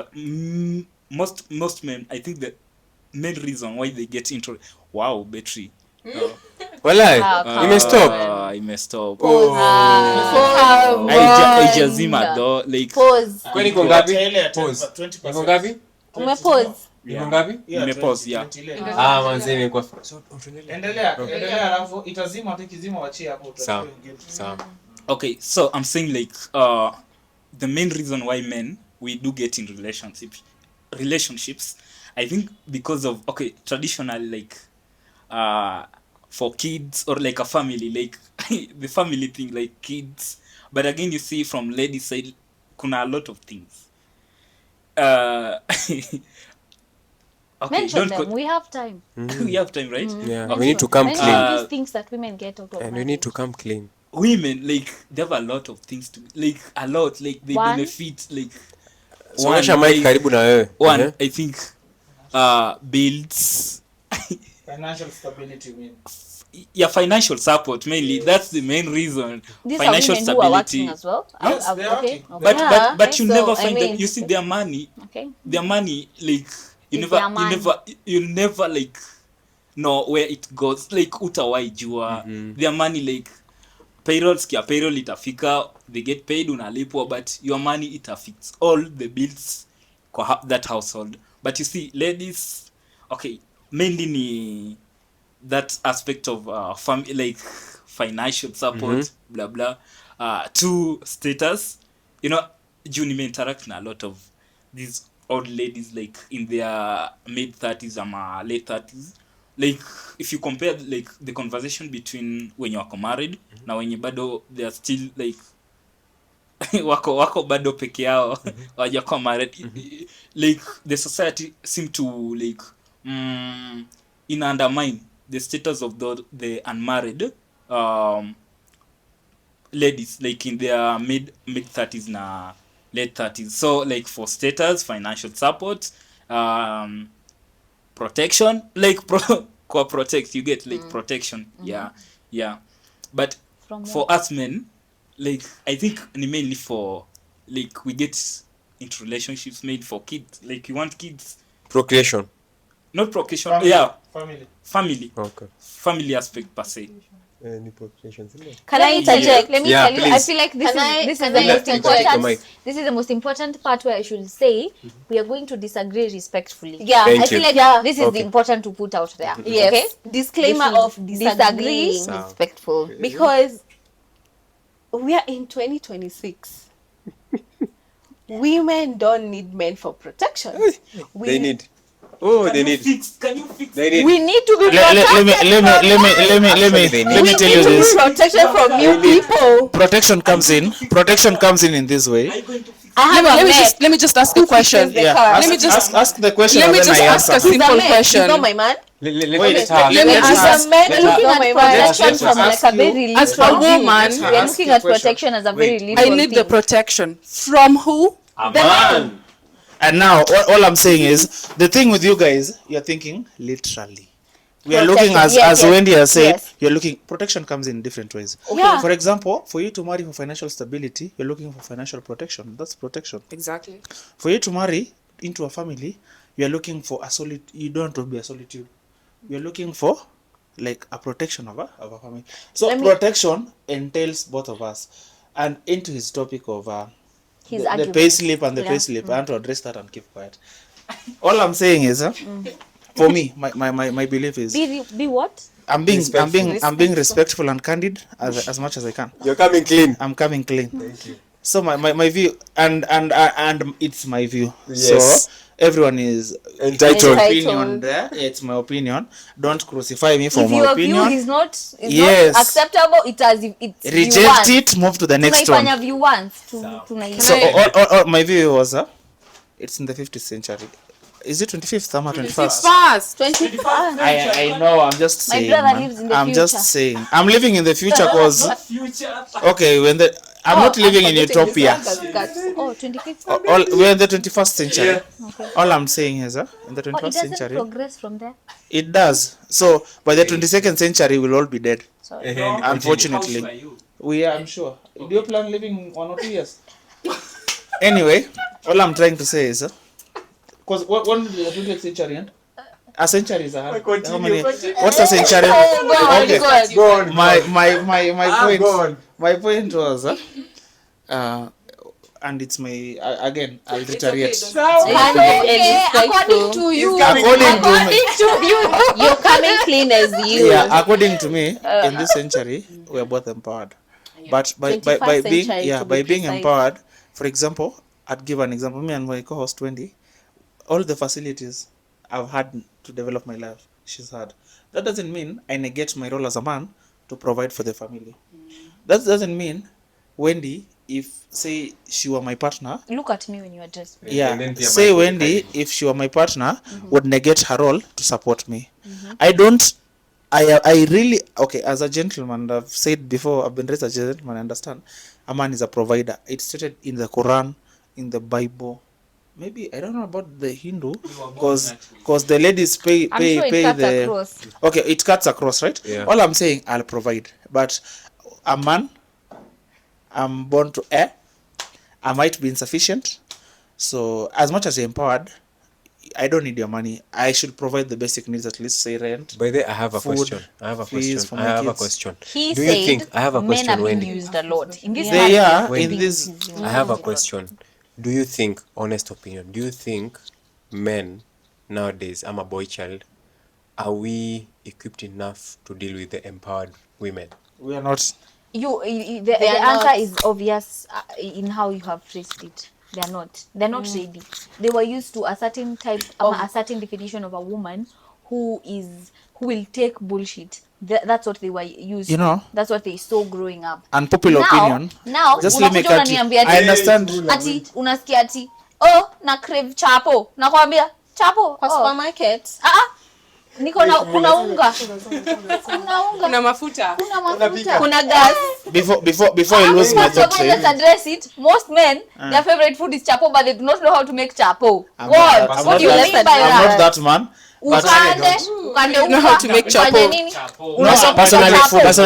most men, I think the main reason why they get into battery. Walai. Imestop. I messed up. Haijazima though, like Pause. Kwani iko ngapi? Ile Pause. 20%. Iko ngapi? Umepause. Iko ngapi? Yeah, Nimepause, 20, yeah. 20 ile. Manzi imekuwa. Endelea alafu itazima hata ikizima wachie hapo Sawa. utachukua ingine. Sawa. Okay, so I'm saying like the main reason why men we do get in relationships, I think because of traditionally, like for kids or like a family, like the family thing, like kids. But again, you see from lady side, kuna a lot of things. Okay, Mention don't them. We have time. we have time, right? Yeah, we need to come Mention clean. these things that women get out of And we need to come clean. Women, like they have a lot of things to, like a lot, like they One. benefit, like Songesha mic like, karibu na wewe. one, Eh? I think builds Financial stability mean. financial support mainly. That's the main reason. These are Financial women who are working stability. as well. Yes, they are Okay. working. But Yeah, but you so, never I find mean- them. You see their money. Okay. Their money, like you Is never their money. you never like know where it goes. Like utawai jua. Their money, like payroll itafika, they get paid unalipwa, but your money it affects all the bills kwa that household. But you see ladies, okay, mainly ni that aspect of like financial support, blah blah, to status, you know. Juu interact na a lot of these old ladies like in their mid 30s or late 30s. Like if you compare like the conversation between when you are married na when you bado they are still like wako bado peke yao hawajakuwa married, like the society seem to like in undermine the status of the unmarried ladies like in their mid 30s na late 30s. So like for status, financial support, protection, like kwa protect, you get like protection. Yeah but From for us men, like I think ni mainly for like we get into relationships made for kids, like you want kids, Procreation. not procreation. Family. Family Okay. family aspect per se. Any procreation? Can I interject? Let me Yeah, tell you. I please. feel like this Can is I the most interject? important. Mike. This is the most important part where I should say we are going to disagree respectfully. Yeah, Thank I feel you. like this is Okay. important to put out there. Yes. Okay. Disclaimer We should of disagreeing disagree. respectful, because we are in 2026. Women don't need men for protection. They need. Oh, they need. Can you fix They need. We need to be Let me Actually, let me We tell need you to this. be protection from new people. Protection comes in this way. I have a man. Let me just ask a question. the car. Ask, Let me just ask the question let and me then just I ask a answer. He's a simple man. question. He's not my man. Wait, let me He's ask- a man. We're looking Not at my man. protection Let from her like ask a you. very As little a thing. woman, We are ask looking you a at question. protection as a very Wait. little I need the thing. protection from who? a man? And now all I'm saying is the thing with you guys, you're thinking literally. We are looking as Yes, yes, Wendy has said, yes. you're looking protection comes in different ways. Yeah. For example, for you to marry for financial stability, you're looking for financial protection. That's protection. Exactly. For you to marry into a family, you're looking for a solid. You don't want to be a solitude. You're looking for like a protection of a family. So Let me- protection entails both of us. And into his topic of His the argument. pay slip and the Yeah. pay slip, I want to address that and keep quiet. All I'm saying is, for me, my belief is Be what? I'm being respectful and candid as much as I can. You're coming clean. I'm coming clean. Thank you. So my view and it's my view. Yes. So everyone is Entitled. opinion there. It's my opinion. Don't crucify me for If my your view opinion. is not Yes. not acceptable, it as if it's Reject it. Move to the next Tunaifanya one. view once. So all my view was it's in the 50th century. Is it 25th or 21st? Fast. 25. I know. I'm just My saying. brother man. lives in the I'm future. just saying. I'm living in the future because Future. okay, I'm not living in utopia. Oh, 25th. All we're in the 21st century. All I'm saying is in the Oh, 21st it doesn't century, progress from there. it does. So by the 22nd century, we'll all be dead. Sorry. Unfortunately, we are. I'm sure. Do you plan living 1 or 2 years? Anyway, all I'm trying to say is, because when did the 20th century end? A century is how many? What's a century? Okay. Go on. My point was, and it's my again. I'll reiterate. According to you. According to me, You're coming clean as you. yeah. According to me, in this century, we are both empowered. But by 21st being century, to be by being precise. empowered, for example, I'd give an example. Me and my co-host Wendy, all the facilities I've had to develop my life, she's had. That doesn't mean I negate my role as a man to provide for the family. That doesn't mean Wendy, if say she were my partner, Look at me when you address me. yeah, say Wendy, if she were my partner, would negate her role to support me. I don't. I really okay as a gentleman. I've said before. I've been raised as a gentleman. I understand. A man is a provider. It's stated in the Quran, in the Bible. maybe I don't know about the Hindu, because the ladies pay I'm sure it cuts the across. okay, it cuts across, right? Yeah. All I'm saying, I'll provide, but a man, I'm born to err. I might be insufficient, so as much as you're empowered, I don't need your money. I should provide the basic needs, at least say rent. By the way, I have a Food, question. I have a fees question. for I my have a kids. question. He Do said you think I have a men question, are being Wendy? used a lot in this They marriage, are they're in being this. used. I have a question. Do you think, honest opinion, do you think men nowadays, I'm a boy child, are we equipped enough to deal with the empowered women? We are not. The are answer not. is obvious in how you have phrased it. They're not ready. They were used to a certain type a certain definition of a woman who will take bullshit. That's what they were used You to. know, That's what they saw growing up. Unpopular opinion. Now Just let me unakuja cut you. unaniambia I understand. ati unasikia ati na crave chapo, nakwambia chapo Kwa supermarket. niko na kuna unga Kuna mafuta. Kuna gas. Before I lose my thought, let's address it. Most men, their favorite food is chapo, but they do not know how to make chapo. What do you mean by I'm not that? that man. But Ukande You know how to make chapo. ufanye nini? No, personally,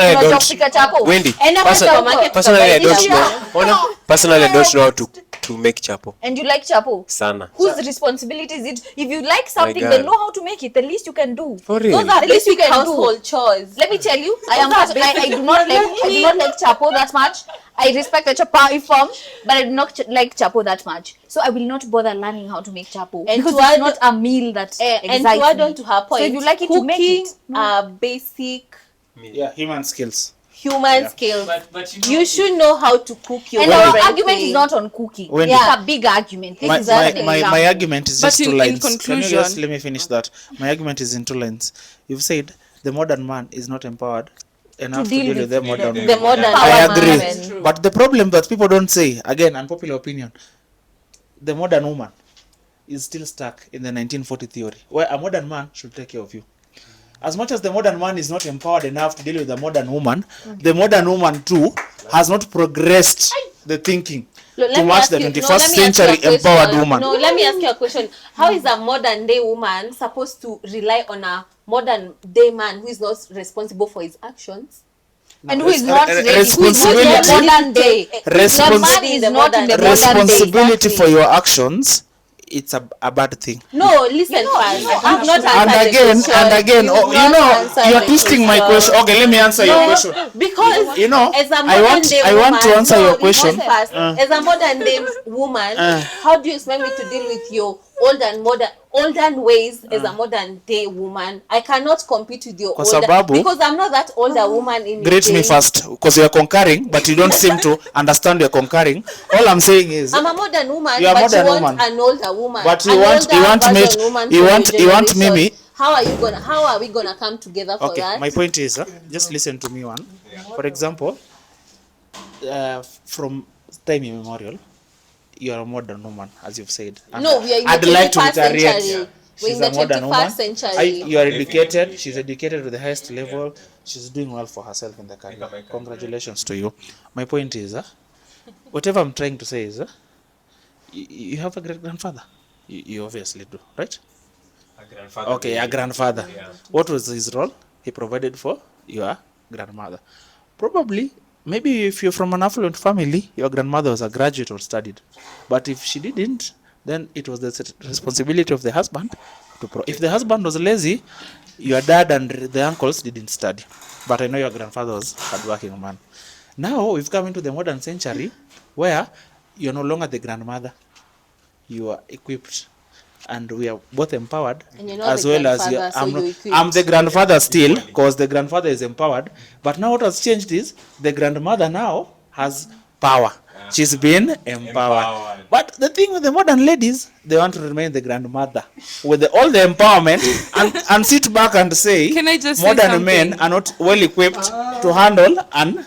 I don't. Kupika chapo. Wendy, Enda kwa supermarket personally, I don't tukabadilisha. know. Personally, I don't know how to make chapo. And you like chapo? Sana. Whose responsibility is it? If you like something, God. then know how to make it. The least you can do. For real? Those are the least you can do. Household chores. Let me tell you, I do not like chapo that much. I respect the chapo form, but I do not like chapo that much. So I will not bother learning how to make chapo And because to it's add- not a meal that And to excites add me. on to her point, So if you like it, to make cooking it. are basic yeah, human skills. human skills. But You should know how to cook your And our favorite argument thing. is not on cooking. Wendy. It's a big argument. This is just an My example. argument is But just two in lines. conclusion- Can you just let me finish that? My argument is in two lines. You've said the modern man is not empowered enough to deal with the modern The modern I woman. agree. But the problem that people don't say, again, unpopular opinion, the modern woman is still stuck in the 1940 theory, where a modern man should take care of you. As much as the modern man is not empowered enough to deal with the modern woman, the modern woman too has not progressed the thinking Look, let to me match ask the you- no, 21st let me ask you a century question. empowered woman. No, let me ask you a question. How is a modern day woman supposed to rely on a modern day man who is not responsible for his actions? And who is not ready? Who is not in responsibility- the modern day? Respons- The man is not in the modern day. responsibility exactly. for your actions, it's a bad thing. No, listen first. You've not And answered the again, question. You've not answered you're the twisting my question. Okay, let me answer your question. Because You know, as a I modern want- day I want to woman- answer no, your listen question. first. As a modern day woman, how do you expect me to deal with your older ways as a modern day woman? I cannot compete with your Kwa older sababu- because I'm not that older woman in Greet me days. first, because you're conquering, but you don't seem to understand you're conquering. All I'm saying is, I'm a modern woman, You are but modern you want woman. an older woman. But you An want- older you want me version to- woman you for want- your you want generation. Mimi- How are we gonna come together for okay, that? my point is, just listen to me one. For example, from time immemorial, you are a modern woman, as you've said. And No, we are in the I'd like to 21st reiterate, century. We're she's in the a modern 21st woman. century. You are educated. She's educated to the highest level. She's doing well for herself in the career. Congratulations to you. My point is, whatever I'm trying to say is, you have a great grandfather. You obviously do, right? Okay, a grandfather. What was his role? He provided for your grandmother. Probably, maybe if you're from an affluent family, your grandmother was a graduate or studied. But if she didn't, then it was the responsibility of the husband to if the husband was lazy, your dad and the uncles didn't study. But I know your grandfather was a hardworking man. Now we've come into the modern century where you're no longer the grandmother. You are equipped, and we are both empowered, And you're not as the well as grandfather, so you're equipped. I'm the grandfather still, because the grandfather is empowered. But now what has changed is the grandmother now has power. She's been empowered. But the thing with the modern ladies, they want to remain the grandmother with all the empowerment and sit back and say, Can I just say modern men something? are not well equipped to handle, and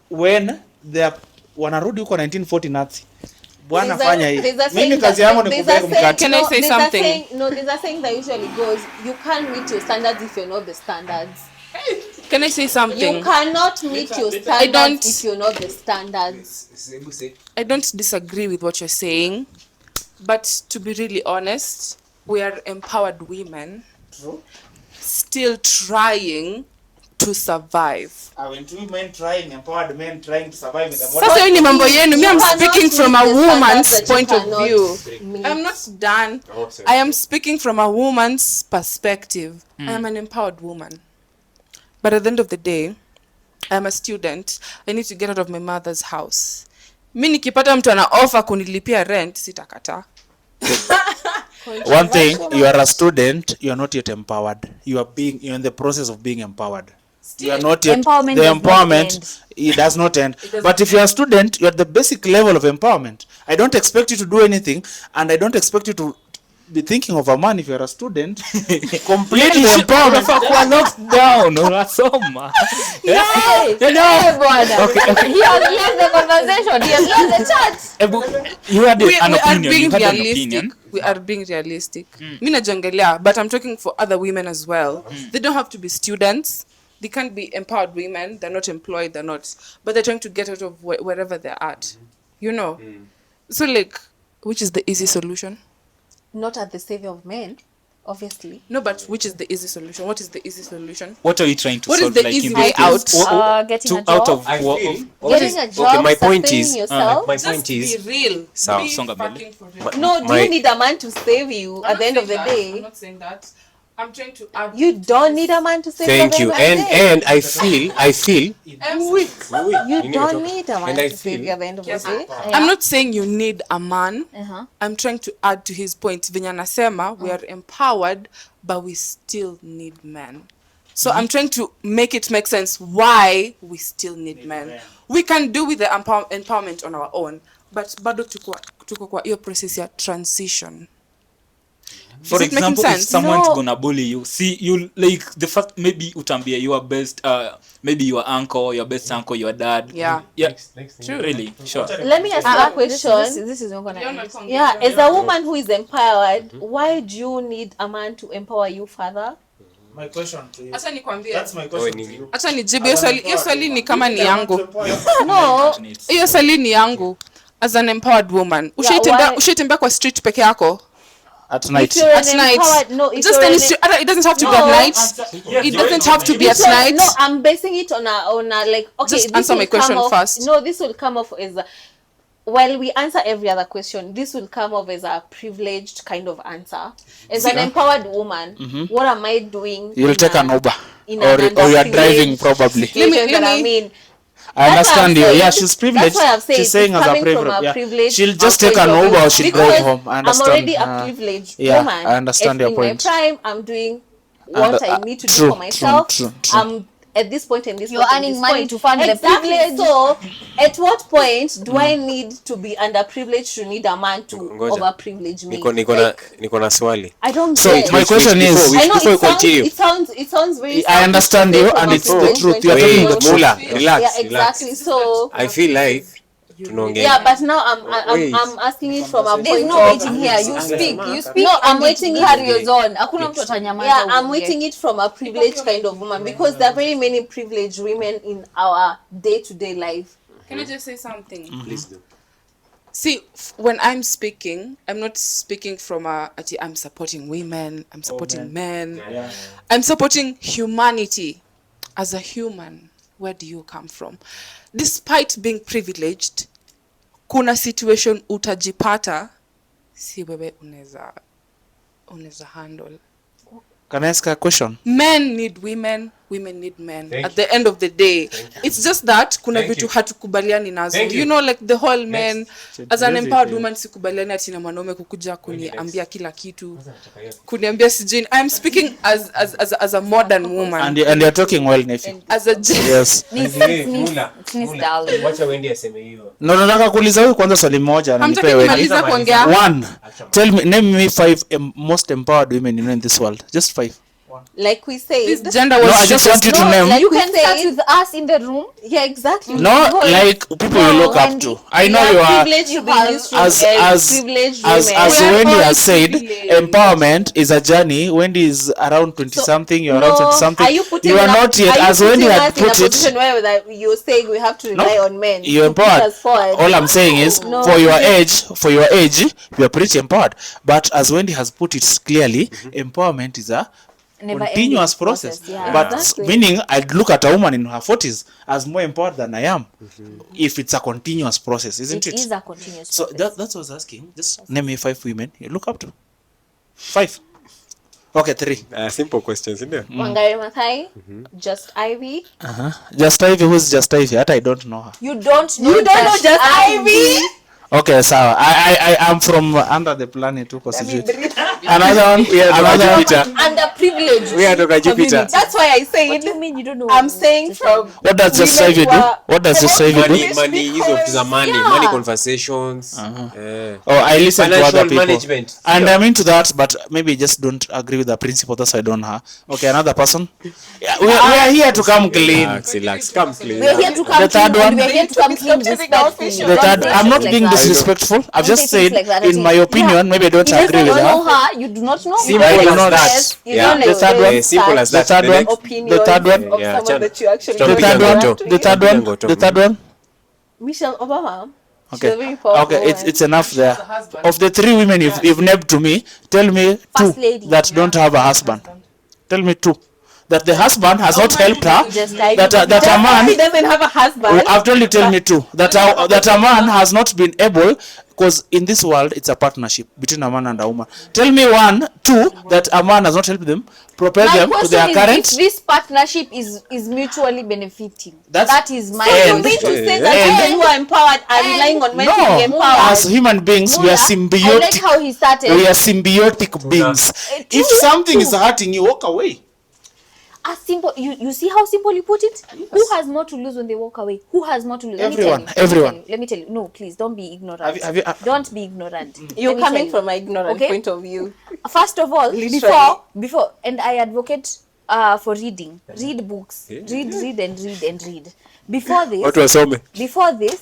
when they are wanarudi huko 1940 Nazi. Bwana fanya hii. Mimi kazi yangu ni kubeba mkate. Can I say something? There's a saying that usually goes, you can't meet your standards if you're not the standards. Can I say something? You cannot meet your don't- standards if you're not the standards. I don't disagree with what you're saying, But to be really honest, we are empowered women. True. Still trying to survive. When two men trying, empowered men trying to survive in the Sasa hiyo ni mambo yenu. Me, I'm cannot speaking from meet a the woman's standards that you point of cannot view. meet. I'm not done. Oh, sorry. I am speaking from a woman's perspective. I am an empowered woman. But at the end of the day, I am a student. I need to get out of my mother's house. Mi nikipata mtu ana offer kunilipia rent, sitakataa. One thing, you are a student, you are not yet empowered. You're in the process of being empowered. You are not yet Empowerment the does not empowerment. end. It does not end. But if you are a student, you are at the basic level of empowerment. I don't expect you to do anything, and I don't expect you to be thinking of a man if you are a student. Completely empowerment. Unafaa kuwa locked down, unasoma. Hey, bwana. He has left the conversation. He has left the chat. You had We an are opinion. being You had an realistic. opinion. We are being realistic. Mi najongelea, but I'm talking for other women as well. They don't have to be students. They can't be empowered women. They're not employed. They're not. But they're trying to get out of wherever they're at. You know? So, like, which is the easy solution? Not at the saving of men, obviously. No, but which is the easy solution? What is the easy solution? What are you trying to What is solve? the like easy in way this case? out? Getting a out job. of I what? feel- Getting a job, okay, my point sustaining is, yourself. my Just point is, be real. Sawa. Be Songa mbele. fucking for real. No, do my- you need a man to save you at the end of the I'm day? not saying that. I'm trying to add. You don't need a man to save you at thank the you. end of the day. And I feel. You don't need a man And I to save feel- you at the end of the Yes, day. I'm not saying you need a man. Uh-huh. I'm trying to add to his point. Venye anasema, we are empowered, but we still need men. So I'm trying to make it make sense why we still need men. We can do with the empowerment on our own, but bado tuko kwa hiyo process ya transition. For Is it making example, if sense? someone's No. gonna bully you, see, you like the fact maybe utambia your best, maybe your uncle, your best uncle, your dad. Yeah. Yeah. True. Really? Sure. Let me ask you a question. This is not gonna end. Yeah, as a woman who is empowered, why do you need a man to empower you further? My question to you. Acha nikwambie. That's my question to you. Acha nijibu hiyo swali. Hiyo swali ni kama ni yangu. No, Hiyo swali ni yangu. As an empowered woman. why- Ushaitembea kwa street peke yako? At night. if you're At an night. empowered, no, if Just you're any an- street. It doesn't have to be No. at night. It doesn't have to be at So, night. no, I'm basing it on a like. Okay, Just this answer will my come question off- first. No, this will come off as a, while we answer every other question, this will come off as a privileged kind of answer. As an empowered woman, what am I doing? You'll in take a- an Uber. in Or an you are driving underprivileged probably. situation that let I'm me- in. I That's why understand I'm you. saying- Yeah, she's privileged. That's why I've said She's saying it's as a coming from privilege. a Yeah. privileged She'll just point take an of view. Uber or she'll Because drive home. I understand. I'm already a privileged yeah, woman. I understand your point. In my prime, I'm doing what I need to true, do for myself. true. I'm at this point and this You're point and earning this money point. to fund the Exactly. privilege. So, at what point do I need to be underprivileged to need a man to Ngoja. overprivilege me? Niko na swali. I don't So get. my question is, I know before you it sounds, continue. it sounds very. I understand you, and it's the truth. You're telling the truth. Mula, relax, Yeah, exactly. So. I feel like tunaongea. Yeah, but now Wait. I'm asking it from a There's point no of. waiting here. You speak. You speak. No, I'm and waiting it carry here. your zone. Hakuna mtu atanyamaza. Yeah, I'm uongee. waiting it from a privileged kind of woman because there are very many privileged women in our day-to-day life. Can I just say something? Please do. See, when I'm speaking, I'm not speaking from I'm supporting women, I'm supporting men. Yeah. I'm supporting humanity. As a human, where do you come from? Despite being privileged, kuna situation utajipata, si wewe unaweza handle. Can I ask a question? Men need women, women need men. Thank At the end of the day, it's just that kuna Thank vitu you. hatukubaliani nazo. Thank you. You know, like the whole men, as an Yes, empowered yes. woman sikubaliani ati na mwanaume kukuja kuniambia kila kitu. Kuniambia sijui. I'm speaking as a modern woman. And you're talking well, Nefi. As a Yes. It needs darling. Wacha Wendy aseme hiyo. No, nataka kuuliza huyu kwanza swali moja na Hamtaki nipe wewe. nimaliza kuongea? One. Tell me, name me 5 most empowered women you know in this world. Just 5. like we said, This gender No, was I just want you to No, name. like You we can start said, with us in the room. yeah, exactly. No, like people you look up Wendy, to. I know you are. privileged to be in this room As privileged as women. as We are Wendy all has said, privileged. empowerment is a journey. Wendy is around 20 something. You're around 20 something. Are you putting You are in a- not yet. are you As Wendy putting had us in a put it, position where that you're saying we have to rely on men? you're to push empowered. us forward? All I'm saying is, No. for your age, you are pretty empowered. But as Wendy has put it clearly, empowerment is a Never continuous ending process. yeah. But Exactly. meaning, I'd look at a woman in her 40s as more empowered than I am, if it's a continuous process, isn't it? It is a continuous So process. that's what I was asking. Just name me 5 women you look up to. 5. Okay, 3. Simple questions, isn't it? Wangari Maathai, Just Ivy. Just Ivy, who's Just Ivy? That I don't know her. You don't know. You don't know Just Ivy? Okay, so I am from under the planet too, another one. Another one. Underprivileged. We are talking Jupiter. That's why I What said do you mean you don't know? I'm saying from What does Just women Ivy who do? are- What does Just Ivy do? Money hizo vitu za money, Yeah. money conversations. Oh, I listen to other Financial people. management. And I'm into that, but maybe just don't agree with the principle. That's why I don't know her. Okay, another person. Yeah, we are here to come clean. Relax, come clean. We're here to come The third clean, and one? we're here to come clean respectfully. The The Don't third, say I'm things not like being that. disrespectful. I've Don't just say things said, like that. in my opinion, maybe I don't Even agree if with you don't know her. her, you do not know. Simple I do as not. that. you Yeah. don't know The third one. Simple as The that. third The one. next- opinions The third one. of Yeah, someone that you actually Stop The don't being third a one. goto. The third Being a one. goto. The third one. Michelle Obama. She's Okay. a very powerful Okay, it's woman. enough there. Of the 3 women you've named to me, tell me 2 First lady. that don't have a husband. Tell me 2 that the husband has not helped her. Just like That a He man. doesn't have a husband. I've told you. Tell me 2 that a man has not been able, because in this world it's a partnership between a man and a woman. Tell me 1, 2 that a man has not helped them propel My them to question their is, current. if this partnership is mutually benefiting, That's- that is my So you And- mean to say and- that women who are empowered are relying on men to be No, empowered? as human beings we are I like symbiotic. how he started. We are symbiotic beings. If true, something is hurting you, walk away. As simple, you see how simple you put it. Who has more to lose when they walk away? Who has more to lose? Everyone, Let me tell you, everyone. Let me tell you. No, please don't be ignorant. Have you- Don't be ignorant. You're Let me coming tell from my ignorant Okay? point of view. First of all, Literally. before, and I advocate for reading. Read books. Read. Before this, Watu wasome.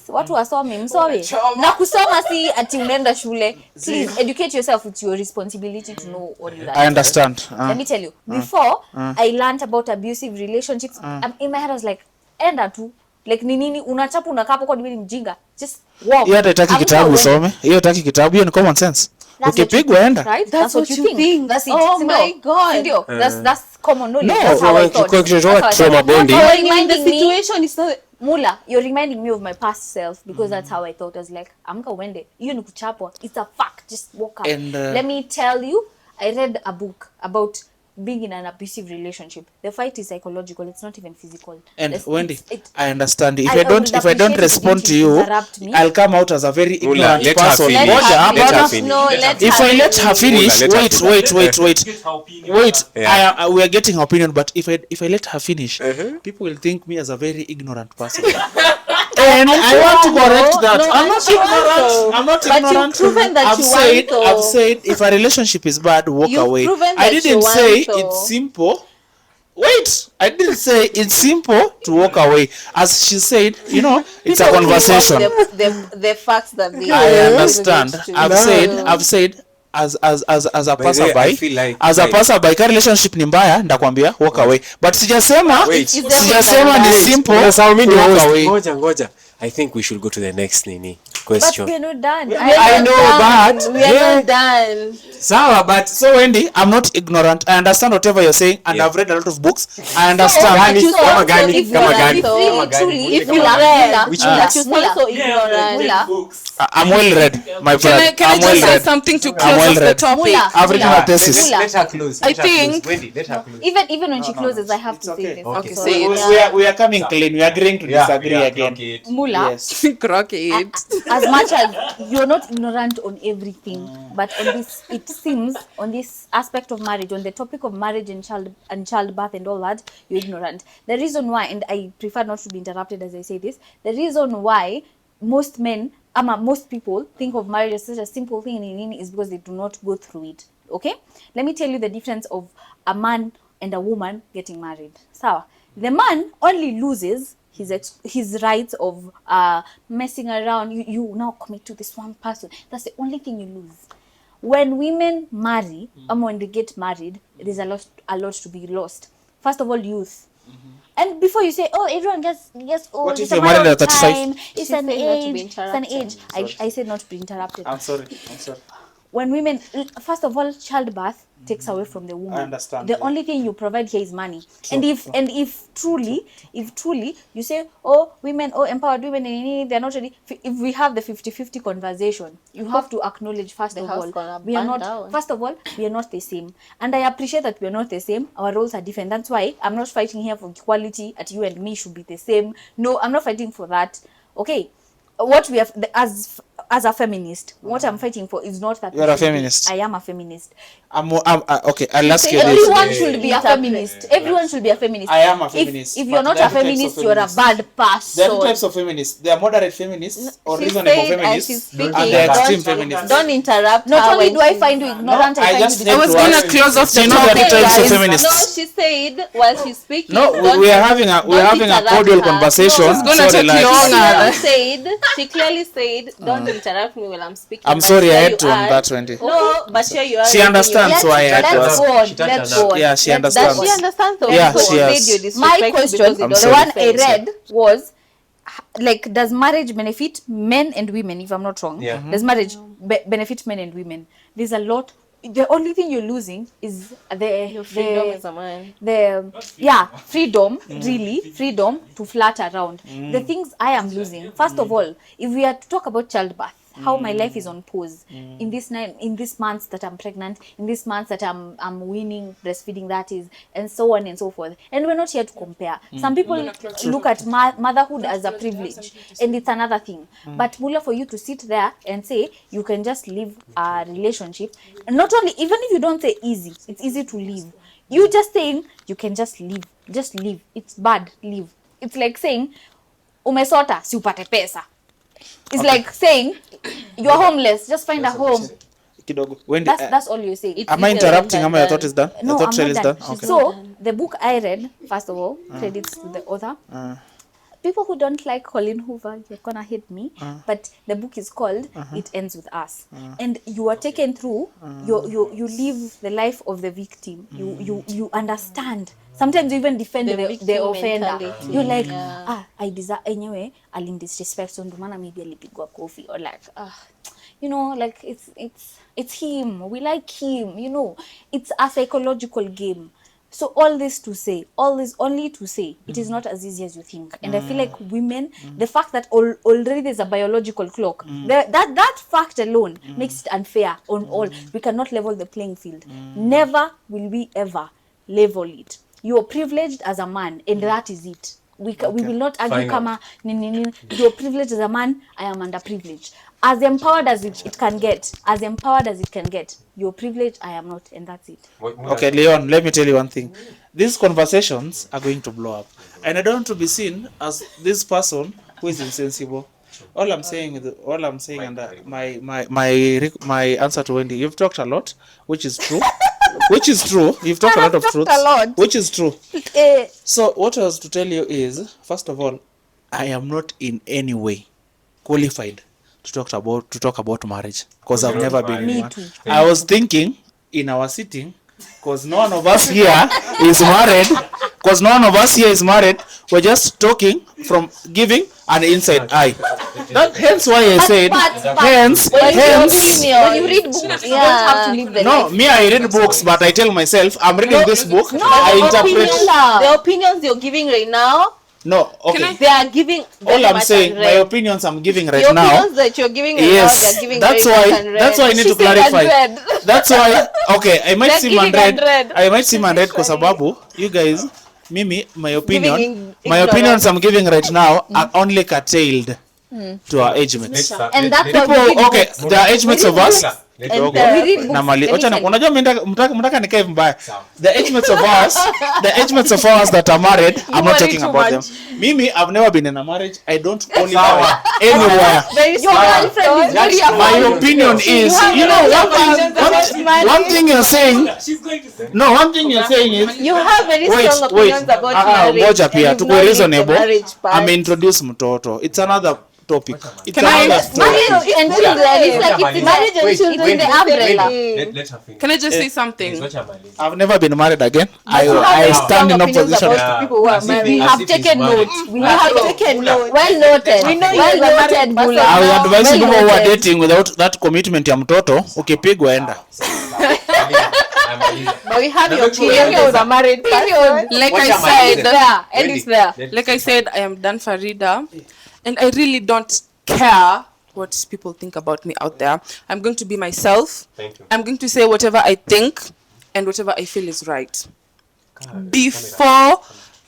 watu wasome msome na kusoma si ati unaenda shule. Please educate yourself. It's your responsibility to know all that. I understand. Let me tell you, before I learned about abusive relationships, in my head I was like, enda tu, like ni nini unachapa unakaa hapo kwa nini mjinga, just walk. Hiyo hataki Amka kitabu uende. usome. Hiyo hataki kitabu, hiyo ni common sense. That's what you Ukipigwa think, enda. right? That's what you think. That's it. Oh Sindio? my God. Sindio? That's common knowledge. No, That's how I thought. kwa kitu That's how I trauma thought. bonding. You're When you're in the reminding me, situation, it's not. Mula, you're reminding me of my past self, because that's how I thought. I was like, amka uende. Hiyo ni kuchapwa. It's a fact. Just walk up. And, let me tell you, I read a book about being in an abusive relationship. The fight is psychological. It's not even physical. And It's- Wendy, it's- I understand. If I I would don't appreciate respond if to you you, interrupt me. I'll come out as a very Mula, ignorant let her person. finish. Let her Ngoja, finish. hapana. finish. No, let If I let her finish, Let her wait. Wait. Yeah. We are getting her opinion, but if I let her finish, people will think me as a very ignorant person. And I want to correct that. No, I'm not ignorant. I'm not But you've ignorant. proven that you want to. I've said if a relationship is bad, walk You've away. proven I that you didn't want say to. it's simple. Wait, I didn't say it's simple to walk away. As she said, it's a People conversation. think of the facts that they I are understand. privileged to. I've said as a By the way, I passerby, feel like- as a passerby, ka relationship ni mbaya, ndakwambia walk away. But sijasema Wait. sijasema ni simple Sasa mimi to ndio walk host. away. Ngoja. I think we should go to the next But question. we're not done. I know, but We are not done. sawa, but So Wendy, I'm not ignorant. I understand whatever you're saying, and Yeah. I've read a lot of books. I understand. Gani? you Kama so gani? ignorant, Kama gani? though. Really, Kama gani? truly, If you Mula, read, Mula, Which Mula, one? but you sound so Mula, ignorant. Mula, I'm well read, my Can I friend. can I I'm well just say read. something to I'm close well off the read. topic? Mula, I've written Mula. a thesis. Mula. Let her close. I Let her close. think- Wendy, let her close. Even when she closes, I have to say this. Okay, So, say it. We are coming clean. We are agreeing to disagree again. Mula, Yes. Crock it. as much as you're not ignorant on everything, but on this, it seems on this aspect of marriage, on the topic of marriage and childbirth and all that, you're ignorant. The reason why, and I prefer not to be interrupted as I say this, the reason why most men, most people think of marriage as such a simple thing in is because they do not go through it. Okay, let me tell you the difference of a man and a woman getting married. Sawa. The man only loses his rights of messing around. You now commit to this one person. That's the only thing you lose. When women marry, when they get married, there's a lot to be lost. First of all, youth. And before you say, oh, everyone gets old. What if it's a you're matter married of at 35? time. It's She an said not to age. be It's an age. interrupted. I said not to be interrupted. I'm sorry. When women, first of all, childbirth takes away from the woman. I understand, The yeah. only thing you provide here is money. And if truly you say, oh, women, oh, empowered women, they're not ready. If we have the 50-50 conversation, you have to acknowledge first The of house all, gonna we are burn not. down. First of all, we are not the same, and I appreciate that we are not the same. Our roles are different. That's why I'm not fighting here for equality. At you and me should be the same. No, I'm not fighting for that. Okay. What we have as a feminist, what I'm fighting for is not that You're we a should be- feminist. I am a feminist. Okay, I'll ask you this. Everyone should be a feminist. Everyone should be a feminist. I am a feminist, If you're but not there a are two types of feminist, you're a feminists. bad There are two person. types of feminists. There are moderate feminists or She reasonable said as she's feminists, speaking, and there are extreme don't, feminists. don't interrupt Not her only when do I she's- find you ignorant, I I find just you need I was to gonna ask- close off Do the you know there are two topic, types of guys. feminists? No, she said while she's speaking. No, don't- we are having a don't cordial interrupt her. conversation. No, It's gonna Sorry, take like, longer. She clearly said, don't interrupt me while I'm speaking. I'm But sorry, I here had you to on are. that 20. No, but here you are. She understands why I had to Let's ask. go on. She touched Let's on go on. Yeah, she Let's- understands. Does she understand though? Yeah, Because she you has. said you're My disrespectful question, because you I'm the don't sorry. one I respect. read was, like, does marriage benefit men and women? If I'm not wrong, Yeah. does marriage benefit men and women? There's a lot. The only thing you're losing is Your freedom as a man. freedom, really freedom to flirt around. The things I am losing, first of all, if we are to talk about childbirth, how my life is on pause in this months that I'm pregnant, in this months that I'm weaning, breastfeeding, that is, and so on and so forth. And we're not here to compare. Some people look at motherhood as a privilege, and it's another thing. But Mula, for you to sit there and say you can just leave a relationship, not only, even if you don't say easy, it's easy to leave. You just saying you can just leave, it's bad, leave. It's like saying umesota si upate pesa. It's like saying you're homeless, just find a home. Kidogo. Wendy, That's all you're saying. am I interrupting? Am I thought is done? No, I thought I'm Shell not is done. done. Okay. So the book I read, first of all, credits to the author. People who don't like Colin Hoover, you're gonna hate me. But the book is called "It Ends with Us," and you are taken through. You live the life of the victim. You understand. Sometimes you even defend The the victim offender. mentality, You're like, yeah. I deserve anyway. Alim disrespect, so ndumana maybe alipigwa coffee, or like, you know, like it's him. We like him. You know, it's a psychological game. So all this only to say, it is not as easy as you think. And I feel like women, the fact that already there's a biological clock, that fact alone makes it unfair on all. We cannot level the playing field. Never will we ever level it. You are privileged as a man, and that is it. We will not argue kama you're privileged as a man, I am underprivileged. As empowered as it can get, you're privileged, I am not, and that's it. Okay, Leon, let me tell you one thing. These conversations are going to blow up. And I don't want to be seen as this person who is insensible. All I'm saying, and my answer to Wendy, you've talked a lot, which is true. You've talked a lot of truth, which is true. So what I was to tell you is, first of all, I am not in any way qualified to talk about marriage, because I've never been in one. I was thinking in our sitting, because none of us here is married. We're just talking from giving an inside eye. Hence why I said, When you read books, you don't have to leave the no, life. me, I read books, but I tell myself, I'm reading this book, I interpret. The opinions you're giving right now, No, okay. they are giving. All very I'm much saying, unread. my opinions I'm giving right The now. opinions that you're giving right now, Yes, they're giving that's very much why. unread. That's why I need to She said clarify. unread. That's why. Okay, I might They're seem giving unread. unread. I might seem unread because Sababu, you guys, Mimi, my opinion, Giving my opinions I'm giving right now are only curtailed to our age mates. And that's why we People, read okay, books. there are age mates of us. And we read books. na mali Let me acha tell you. unajua mtaka nikae mbaya. The age mates of ours that are married, I'm not worry talking too about much. them. Mimi, I've never been in a marriage. I don't qualify anywhere. Your girlfriend is very My opinion is, you know, one thing you're saying, She's going to say. no, one thing you're saying is, You have very wait, strong wait. opinions about marriage. Ngoja and pia you've tuko not lived the reasonable. marriage part. Ameintroduce mtoto. It's another topic. It's Can I- another story. Marriage and children, it's like it's marriage and children in the umbrella. Let her finish. Can I just say something? I've never been married again. You have I very stand strong in opinions opposition. about people who are As if married. he- We as have if he's taken married. note. We have taken note. Well noted. We know you as a well married noted, person. Bula. I would advise Well people who are noted. dating without that commitment ya mtoto, ukipigwa enda. But we have your Period. opinion as a married person. Like What I am I said, There, and it's there. like I said, I am done Farida, and I really don't care what people think about me out there. I'm going to be myself. Thank you. I'm going to say whatever I think and whatever I feel is right. Before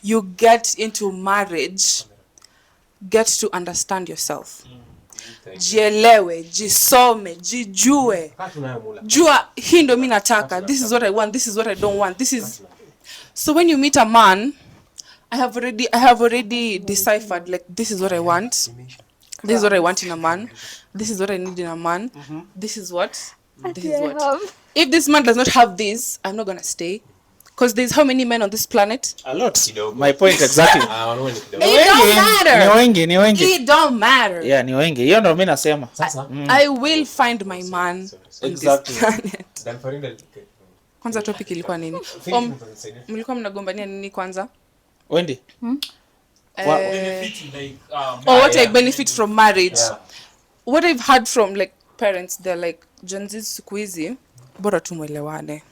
you get into marriage, get to understand yourself. Jielewe, jisome, jijue. Jua, hii ndo mi nataka. This is what I want, this is what I don't want. This is So when you meet a man, I have already deciphered, like, this is what I want. This is what I want in a man. This is what I need in a man. This is what. This is what. If this man does not have this, I'm not gonna stay. Because there's how many men on this planet? A lot. My point exactly. It don't matter. Ni wengi. It don't matter. Yeah, ni wengi. Hiyo ndo mimi nasema. I will find my man on Exactly. this planet. Kwanza topic ilikuwa nini? Mlikuwa mnagombania nini kwanza? Wendy. Like, Or what I benefit from marriage. What I've heard from like parents, they're like, Gen Z siku hizi bora tu mwelewane.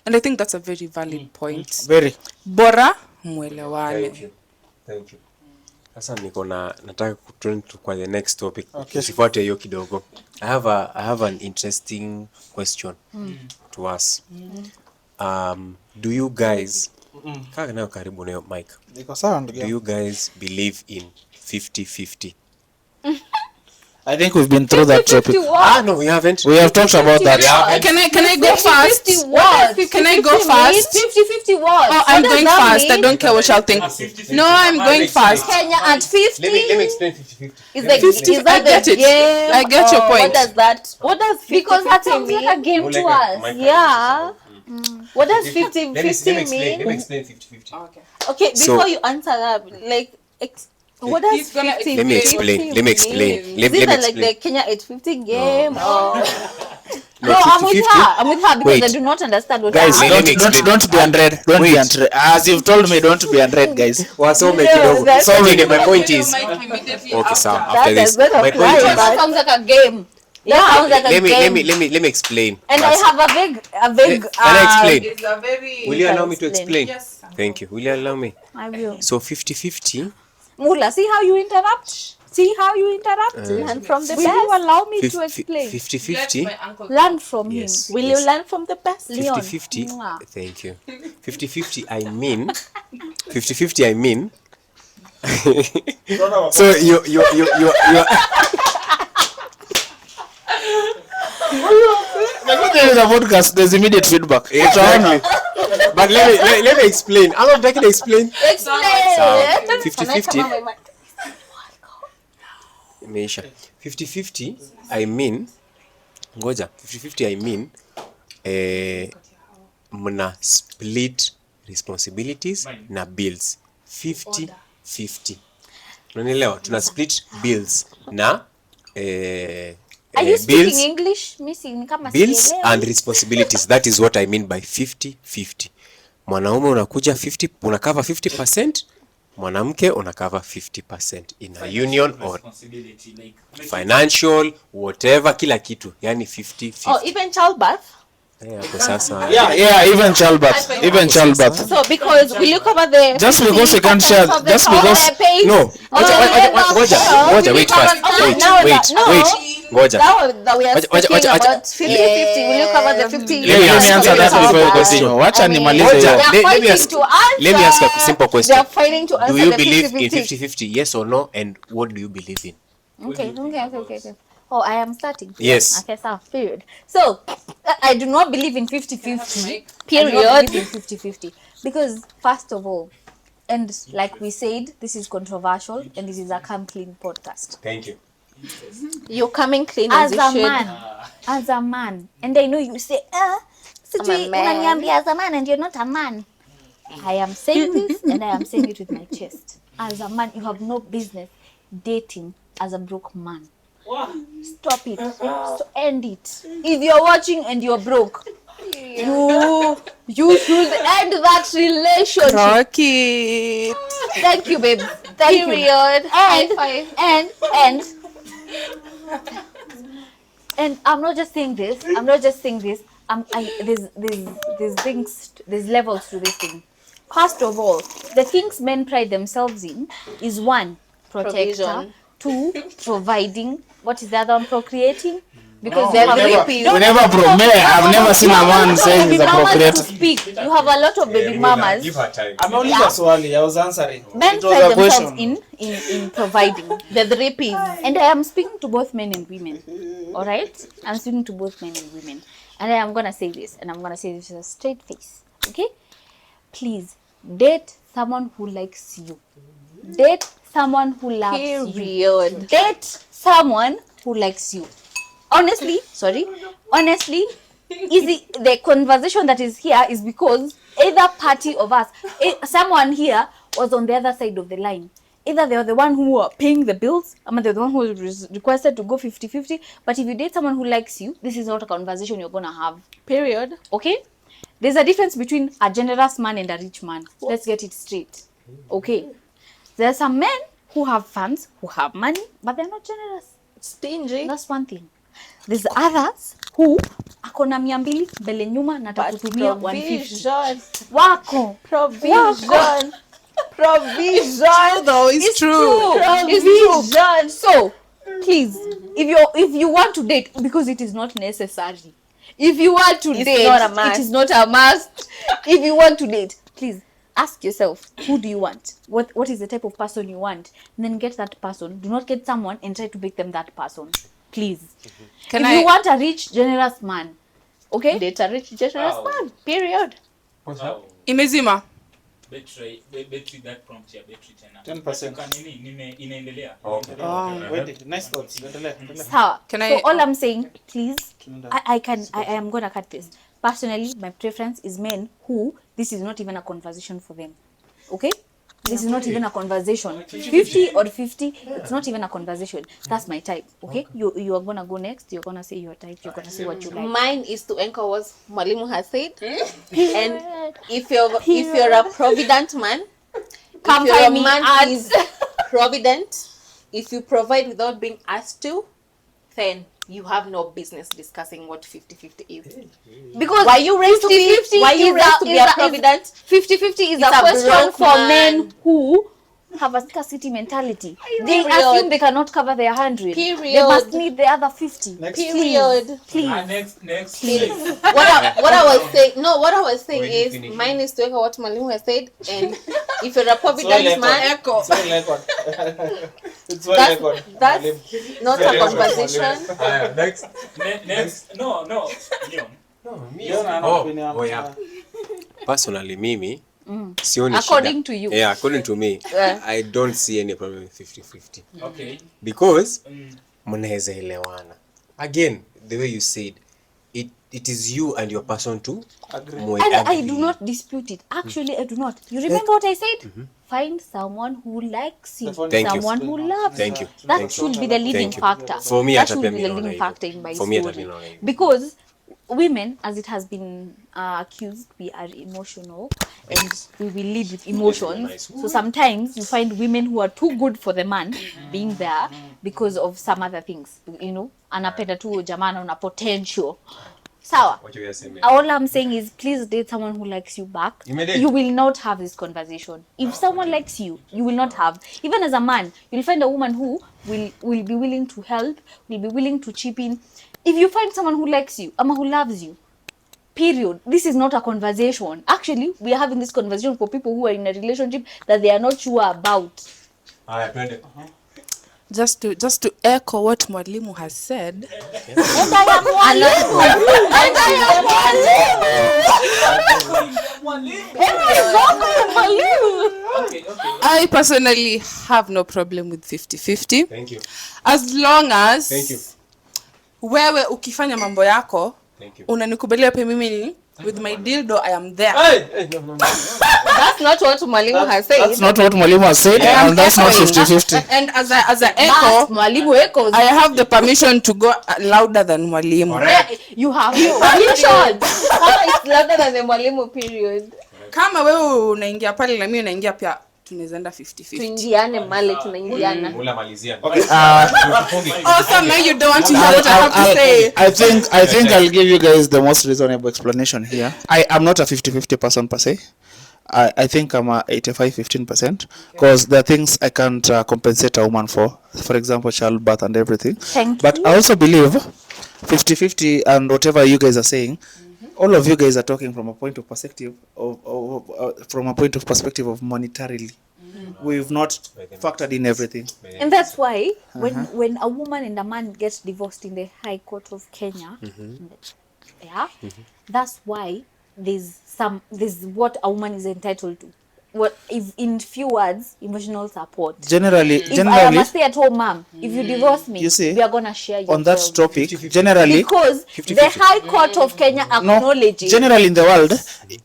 And I think that's a very valid point. Very. Bora mwelewane. Thank you. Sasa nataka kuturn to kwa the next topic. Okay. Sifuate hiyo kidogo. I have an interesting question to us. Do you guys kaa nayo karibu na hiyo mic. Niko sawa ndugu Do yangu. you guys believe in 50-50? I think we've been through that topic. No, we haven't. We have talked about that. Can I go fast? 50 what? Can I go fast? 50-50 what? Oh, I'm What does going that fast. I mean? don't care what y'all think. 50-50. No, I'm going fast. Kenya at 50? Let me explain 50-50. Is the 50, is I that get the it. game? I get your or point. What does that? What does 50 Because that sounds mean? like a game More to like a us. mic Yeah. What does 50 Let me 50 explain. Let me mean? explain 50-50. Okay, So- before you answer that, like, what does He's gonna 50 Let me mean? explain. Let me explain. Is Let it me like the explain. Kenya 850 game? Or... No, No, I'm with 50-50. her. I'm with her because Wait. I do not understand what Guys, that Let me explain. don't be unread. Don't be Wait. unread. As you've told me, don't be unread, guys. Wasome No, kidogo. that's- So my point is okay, so That after this does not my apply. point That is sounds like a game. That sounds like a game. let me explain. And I have a vague. Can I explain? It's a very... Will you allow me to explain. explain? Yes. Thank you. Will you allow me? I will. So 50-50. Mula, see how you interrupt? See how you interrupt? Learn from the best. Will you allow me to explain? 50-50. Learn from Yes, him. Will yes. you learn from the best? Leon. 50-50. Mwah. Thank you. 50-50 I mean 50-50 I mean so you There's a podcast. There's immediate feedback. exactly. But let me explain. I'm not taking to explain. Explain. Sawa. Can I 50-50. come on my mic? Imeisha. 50-50 I mean ngoja 50-50 I mean mna split responsibilities na bills 50-50. Unanielewa? Tuna split bills na Are you speaking bills English? Missing kama bills sielewi. and responsibilities. That is what I mean by 50-50. Mwanaume unakuja 50, unakava 50%, mwanamke unakava 50% in a union or responsibility, like financial whatever, kila kitu yani 50-50. Oh, even childbirth. Hapo sasa Yeah, even childbirth. So because will you cover the Just because you can't 50% share- of the just child because- care pays? no ngoja wait first wait ngoja That we are Wacha- speaking wacha- about 50-50. Will you cover the 50? Let me answer that before you question. continue. Wacha nimalize Ngoja. hiyo. They are Let me fighting ask- to answer. let me ask a simple question. They are fighting to answer Do you the believe in 50-50. 50-50 yes or no, and what do you believe in? Okay. Oh, I am starting. Yes. Okay, so period. So I do not believe in 50-50. Period. I do not believe in 50-50 because first of all, and like we said, this is controversial and this is a Come Clean podcast. Thank you. You're coming clean As as, a you should. man, and I know you say, sijui man. unaniambia as a man and you're not a man. I am saying this and I am saying it with my chest. As a man, you have no business dating as a broke man. Stop it. So end it. If you're watching and you're broke, you should end that relationship. Rocket. Thank you, babe. Thank you. Period. High five. And I'm not just saying this. There's levels to this thing. First of all, the things men pride themselves in is 1, protector, Provision. 2, providing. What is the other one? Procreating. Because They're you have three We never I've never seen a man saying he's a mamas to procreator. speak. You have a lot of baby mamas. Give her time. Ameuliza swali, I was answering. Men It was pride a themselves question. in providing. The 3 P's. And I am speaking to both men and women. All right? I'm speaking to both men and women. And I am going to say this. And I'm going to say this with a straight face. Okay? Please, date someone who likes you. Date someone who loves you. Period. Date someone who likes you. Honestly, easy. The conversation that is here is because either party of us, someone here was on the other side of the line. Either they are the one who were paying the bills, or they're the one who was requested to go 50-50. But if you date someone who likes you, this is not a conversation you're gonna have. Period. Okay? There's a difference between a generous man and a rich man. Let's get it straight. Okay? There are some men who have funds, who have money, but they're not generous. Stingy. That's one thing. There's others who akona 200 mbele nyuma na takutumia 150. Provision. Wako. Provision. Provision. Though it's true. It's true. So, please, if you want to date, because it is not necessary. If you want to date, not a must. it is not a must. If you want to date, please ask yourself, who do you want? What is the type of person you want? And then get that person. Do not get someone and try to make them that person. Please. If you want a rich, generous man, okay? Date a rich, generous man. Period. Imezima. Betray that prompt ya betray tena. 10%. Nini inaendelea. Nice thoughts. Sawa. Can So I- all I'm saying, please, I am gonna cut this. Personally, my preference is men who this is not even a conversation for them. Okay? This is not even a conversation. 50 or 50, it's not even a conversation. That's my type. Okay? You are gonna go next. You're gonna say your type. You're gonna say what you like. Mine is to anchor what Mwalimu has said. And if you're a provident man, Come if you're a find me man at- who is provident, if you provide without being asked to, then you have no business discussing what 50-50 is. Because Why you raised to be 50-50 why you is raised to be a provident? 50-50 is a It's a question broke for man. men who have a scarcity mentality. They Period. assume they cannot cover their 100. They Period. must need the other 50. Next. Period. Please. Next. What I was saying When you is finish. mine is to echo what Mwalimu has said, and if you're a provident man, It's well record. It's well record. that's not a conversation. Next. No. Leon. Yeah. Personally, mimi sioni According shida. to you. Yeah, according to me, Yeah. I don't see any problem with 50-50 Okay. because mnaweza elewana. Again, the way you said, it is you and your person to Agree. And I agree. do not dispute it. Actually, I do not. You remember what I said? Find someone who likes you. Thank you. Someone who loves Thank you. you. That Thank should you. be the leading Thank you. factor. For me, that hata should pia be mimi the naona leading hivyo. factor in my For me, hata story. mimi naona hivyo. Because women, as it has been accused, we are emotional and we will lead with emotions. So sometimes you find women who are too good for the man being there because of some other things. You know, anapenda tu jamana una potential. Sawa. What you are saying? All I'm saying is please date someone who likes you back. You may date. You will not have this conversation. If someone likes you, you will not have. Even as a man, you'll find a woman who will be willing to help, will be willing to chip in. If you find someone who likes you, ama who loves you, period. This is not a conversation. Actually, we are having this conversation for people who are in a relationship that they are not sure about. just to echo what mwalimu has said, I personally have no problem with 50-50. Thank you. As long as Thank you. wewe ukifanya mambo yako Thank you. unanikubalia pia mimi ni with my dildo I am there. Hey, no. That's not what mwalimu has said. That's not what mwalimu has said, and that's not 50-50. And as a But echo, mwalimu echoes. I have the permission to go louder than mwalimu. Correct. You have permission. It's louder than the mwalimu period. Kama wewe unaingia pale na mimi unaingia pia tunaweza enda 50-50. Tuingiane male tunaingiana. Mula malizia. Oh, so now you don't want to hear what I have to say. I think I'll give you guys the most reasonable explanation here. I am not a 50-50 person per se. I think I'm a 85-15% because there are things I can't compensate a woman for example, childbirth and everything. Thank But I also believe 50-50 and whatever you guys are saying, all of you guys are talking from a point of perspective of monetarily. We've not factored in everything. And that's why when a woman and a man gets divorced in the High Court of Kenya, that's why there's what a woman is entitled to. What if in few words, emotional support. Generally, If I am a stay-at-home mom, if you divorce me, You see, we are gonna share your on that bills. topic, generally, Because the High Court of Kenya no, acknowledges. generally in the world,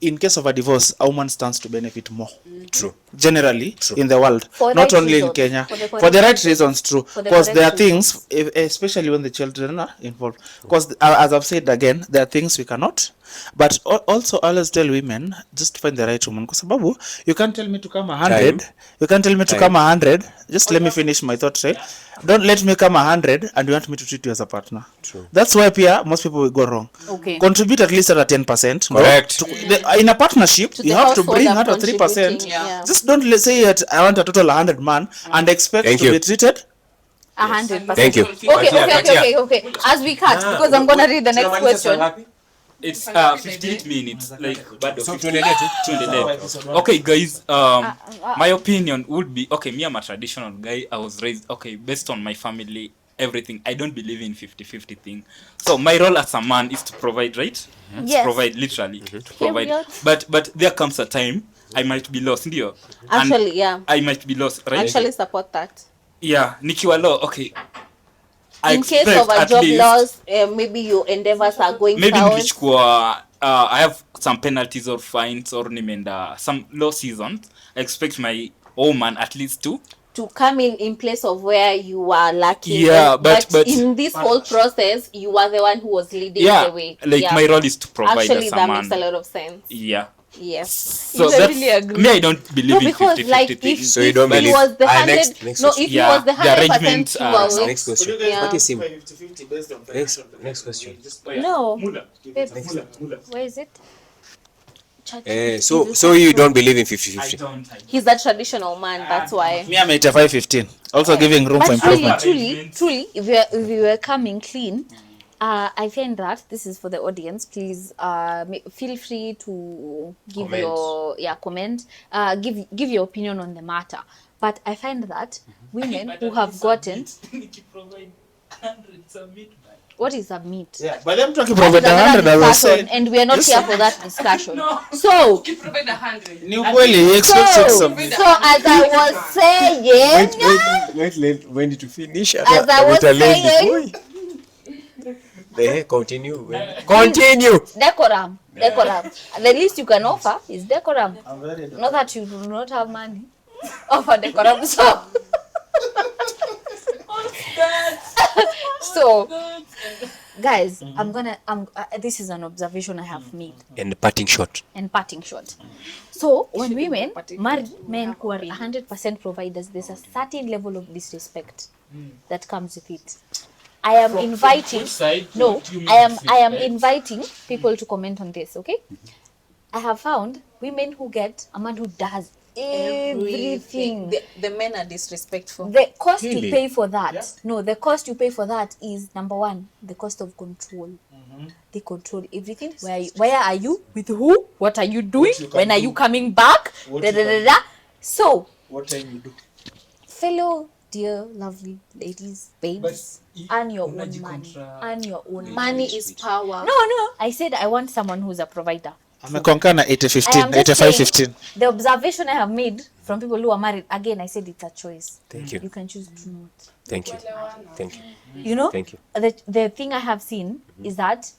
in case of a divorce, a woman stands to benefit more. True. Generally, in the world, For not right only in reasons. Kenya, For the for the right reasons, true. For the Because correct there are reasons. things, especially when the children are involved. Because as I've said again, there are things we cannot. But also, I always tell women just find the right woman. Because Babu, you can't tell me to come 100. Time. You can't tell me to come 100. Just let me finish my thought, right? Don't let me come 100 and you want me to treat you as a partner. True. That's why Pia, most people will go wrong. Okay. Contribute at least at a 10%. Correct. In a partnership, To you the have to household bring I'm out a 3%. contributing, yeah. Just don't say that I want a total 100 man and expect Thank to you. be treated. 100%. Thank you. Okay. As we cut, because I'm gonna read the next question. It's 58 minutes, like bado So 50. tuendelee tu. Tuendelee. Okay guys, my opinion would be, okay, me I'm a traditional guy. I was raised, okay, based on my family, everything. I don't believe in 50-50 thing. So my role as a man is to provide, right? To Yes. provide, literally. To provide. we are. But there comes a time I might be lost, ndio? And Actually, yeah. I might be lost, right? Actually support that. Yeah, nikiwa low, okay. I In case expect of a at job least- loss, maybe your endeavors are going maybe south. nikichukua I have some penalties or fines or nimeenda some low seasons. I expect my woman at least to come in place of where you are lacking. Yeah, but in this whole process, you are the one who was leading yeah, the way. like Yeah. my role is to provide Actually, as a that man. makes a lot of sense. Yeah. Yes. So I that's really agree. me. I don't believe No, in because 50-50 like thing. if, So you if don't it believe- was the 100, next no, question. if Yeah, it was the the arrangement, 100%, you are Next question. Yeah. What is him? Next question. No. Where is it? So you don't believe in 50-50? don't. he's a traditional man. That's why. Me, I'm 85-15. Also giving room for But truly, improvement. truly, if you were coming clean, I find that this is for the audience. Please, feel free to give Comment. comment. Give your opinion on the matter. But I find that women who have gotten what is a meat? Yeah, but them talking That about is the 100, another as I discussion, said. and we are not here for that discussion. So, Ni ukweli, you expect it so some. as I was saying, Wait, when did you finish? As I was saying, Continue. Continue. decorum. The least you can offer is decorum. Not that you do not have money. Offer decorum. So, guys, this is an observation I have made And the parting shot. and parting shot. So, when women marry men who are 100% providers, there's a certain level of disrespect that comes with it. I am inviting inviting people to comment on this, okay? I have found women who get a man who does everything. The men are disrespectful. The cost Really? you pay for that, the cost you pay for that is number one, the cost of control. They control everything. Where are you? With who? What are you doing? When are you coming back? So, What time you do? fellow dear lovely ladies, babes, earn your own money. Earn your own Money is power. No, I said I want someone who's a provider. Amekonka na I 80-15, am just 85-15. saying, the observation I have made from people who are married, again, I said it's a choice. Thank you. You can choose to not. Thank you. Thank you. You know, Thank you. the thing I have seen is that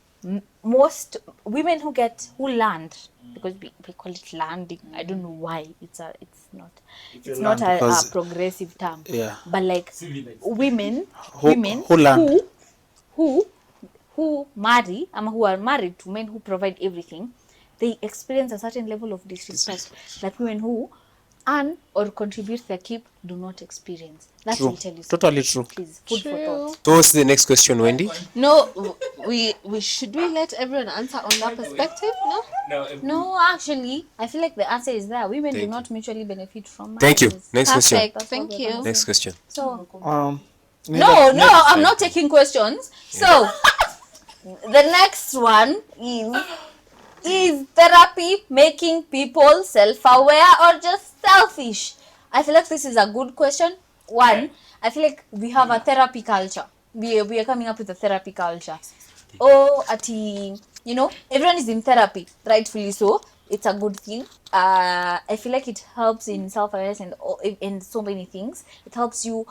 most women who land, because we call it landing, I don't know why it's not a because- progressive term, Yeah. but like women Who land? who marry who are married to men who provide everything, they experience a certain level of disrespect that women who earn or contribute their keep do not experience. That True. will tell you Totally something. true. Please, food for thought. So what's the next question, Wendy? No, we should we let everyone answer on that perspective? No. No, actually, I feel like the answer is there. Women do Thank not mutually benefit from Thank you. marriages. Next question. Perfect. That's what Thank we're you. gonna Next say. question. So Neither- no, I'm not taking questions. So the next one is therapy making people self-aware or just selfish? I feel like this is a good question. One, I feel like we have a therapy culture. We are coming up with a therapy culture. Oh, everyone is in therapy, rightfully so. It's a good thing. I feel like it helps in self-awareness and in so many things. It helps you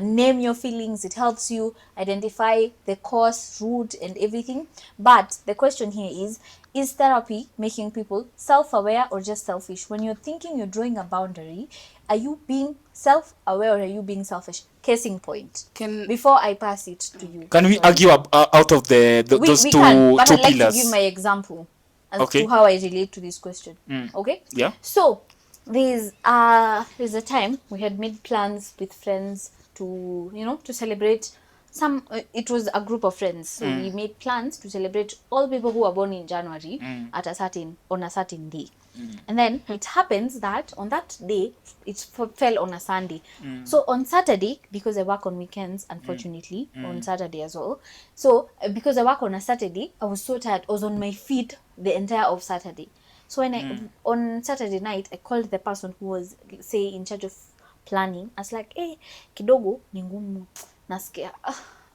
name your feelings. It helps you identify the cause, root, and everything. But the question here is therapy making people self-aware or just selfish? When you're thinking you're drawing a boundary, are you being self-aware or are you being selfish? Case in point. Before I pass it to you. Can we argue out of those we two can, but two I'd like pillars? to give my example as Okay. to how I relate to this question. Okay? Yeah. So there's a time we had made plans with friends to celebrate some. It was a group of friends, so we made plans to celebrate all people who were born in January on a certain day. And then it happens that on that day it fell on a Sunday. So on Saturday, because I work on weekends, unfortunately, on Saturday as well. So because I work on a Saturday, I was so tired. I was on my feet the entire of Saturday. So when on Saturday night, I called the person who was, say, in charge of planning. I was like, hey, kidogo ni ngumu, nasikia.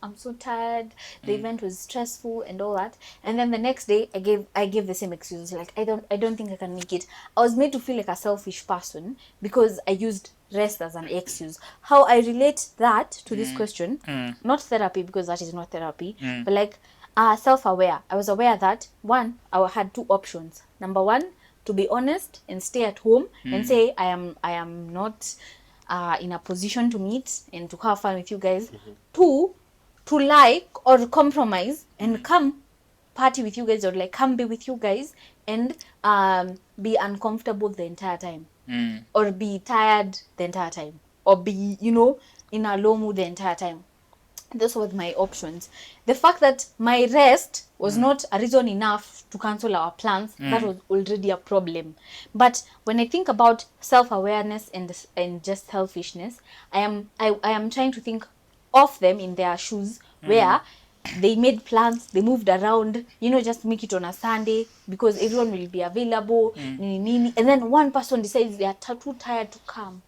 I'm so tired. The event was stressful and all that. And then the next day, I gave the same excuse. Like, I don't think I can make it. I was made to feel like a selfish person because I used rest as an excuse. How I relate that to this question, not therapy, because that is not therapy, but like self-aware. I was aware that one, I had two options. Number one, to be honest and stay at home and say I am not in a position to meet and to have fun with you guys. Two, to like or compromise and come party with you guys or like come be with you guys and be uncomfortable the entire time or be tired the entire time or be in a low mood the entire time. Those were my options. The fact that my rest was not a reason enough to cancel our plans, that was already a problem. But when I think about self-awareness and just selfishness, I am trying to think of them in their shoes where they made plans, they moved around, just make it on a Sunday because everyone will be available, and then one person decides they are too tired to come.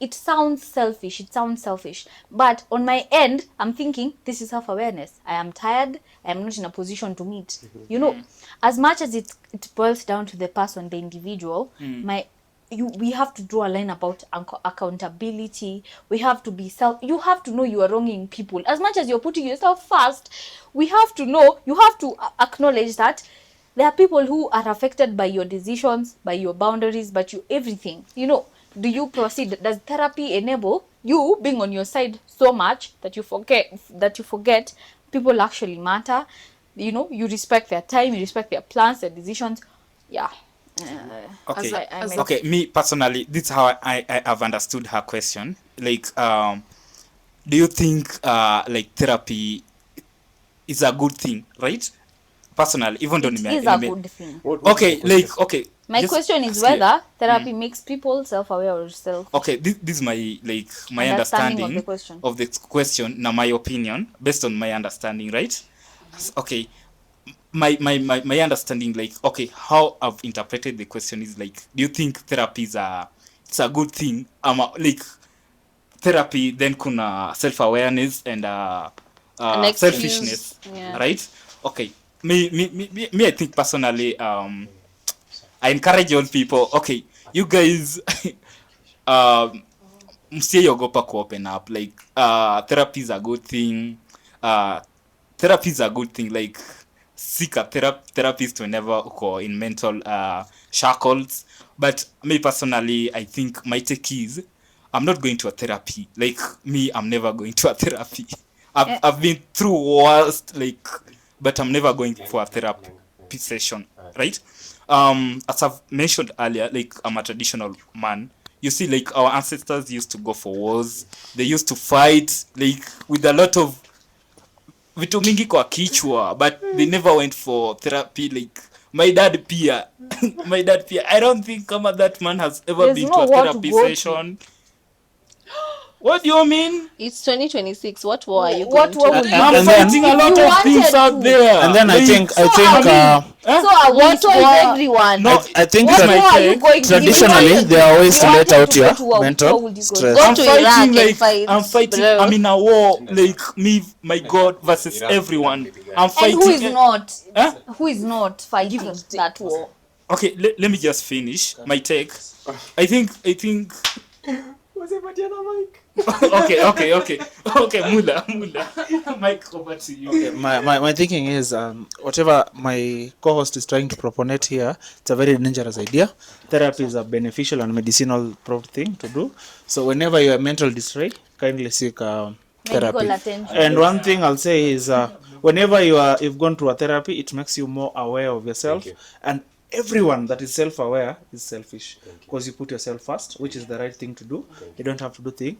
It sounds selfish, but on my end, I'm thinking this is self-awareness. I am tired, I am not in a position to meet. As much as it boils down to the person, the individual, we have to draw a line about accountability. We have to be you have to know you are wronging people. As much as you're putting yourself first, we have to know, you have to acknowledge that there are people who are affected by your decisions, by your boundaries, by everything. Do you proceed? Does therapy enable you being on your side so much that you forget people actually matter? You respect their time, you respect their plans, their decisions. Yeah. Okay. as Okay, me personally, this is how I have understood her question. Like, do you think like therapy is a good thing, right? Personally, even though It is a good thing. Okay, like, okay. My just question is ask whether therapy makes people self-aware or self. Okay, this is my Understanding understanding of the question. now my opinion based on my understanding, right? Okay, my understanding, like, okay, how I've interpreted the question is like, do you think therapy is it's a good thing? Like, therapy, then kuna self-awareness and An excuse. selfishness, Yeah. right? Okay, me I think personally, I encourage all people, okay, you guys, msiogopa ku open up, like therapy is a good thing. Therapy is a good thing, like seek a therapist whenever uko in mental shackles. But me personally, I think my take is I'm not going to a therapy. Like me, I'm never going to a therapy. I've been through worst, like, but I'm never going for a therapy session, right? As I've mentioned earlier, like I'm a traditional man. You see, like our ancestors used to go for wars. They used to fight, like with a lot of vitu mingi kwa kichwa, but they never went for therapy. Like my dad pia, my dad pia. I don't think kama that man has ever There's been to no a war to therapy go to. session. What do you mean? It's 2026. What war are you What going war to? would I'm And then- fighting a If lot you of things wanted out to. there. And then I Like, think So a What war war? is everyone. No, I think What that war are you going to? traditionally, If you there are ways if to you let wanted out to go your to war, mental where would you go? stress. Go I'm to fighting, Iraq and like fight, I'm fighting. bro. I'm in a war, like me, my God versus everyone. I'm And fighting. who is not? Huh? Who is not fighting that war? Okay, let me just finish my take. I think okay, Mula, Mike, over to you. My thinking is whatever my co-host is trying to proponent here, it's a very dangerous idea. Therapy is a beneficial and medicinal thing to do. So whenever you are mental distress, kindly seek therapy. Medical attention. And one thing I'll say is whenever you've gone to a therapy, it makes you more aware of yourself. And everyone that is self-aware is selfish because you put yourself first, which is the right thing to do. You don't have to do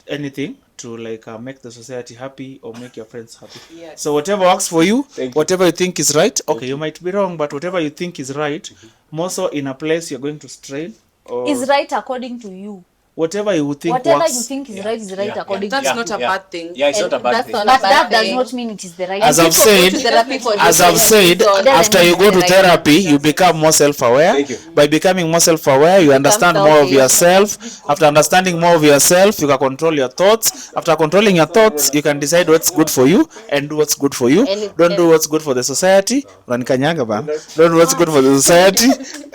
anything to like make the society happy or make your friends happy. So whatever works for you, whatever you think is right, okay, you might be wrong, but whatever you think is right, more so in a place you're going to strain or Is right according to you. whatever you would think Whatever works. you think is right is right according to That's you. not a bad thing. Yeah, it's And not a bad that's thing. not But a bad that does thing. not mean it is the right. As thing. I've said, Therapy for as I've said, different after you go to therapy, you become more self-aware. Thank you. By becoming more self-aware, you understand more of selfish. yourself. After understanding more of yourself, you can control your thoughts. After controlling your thoughts, you can decide what's good for you and do what's good for you. Don't do what's good for the society. Unanikanyanga bana. Don't do what's good for the society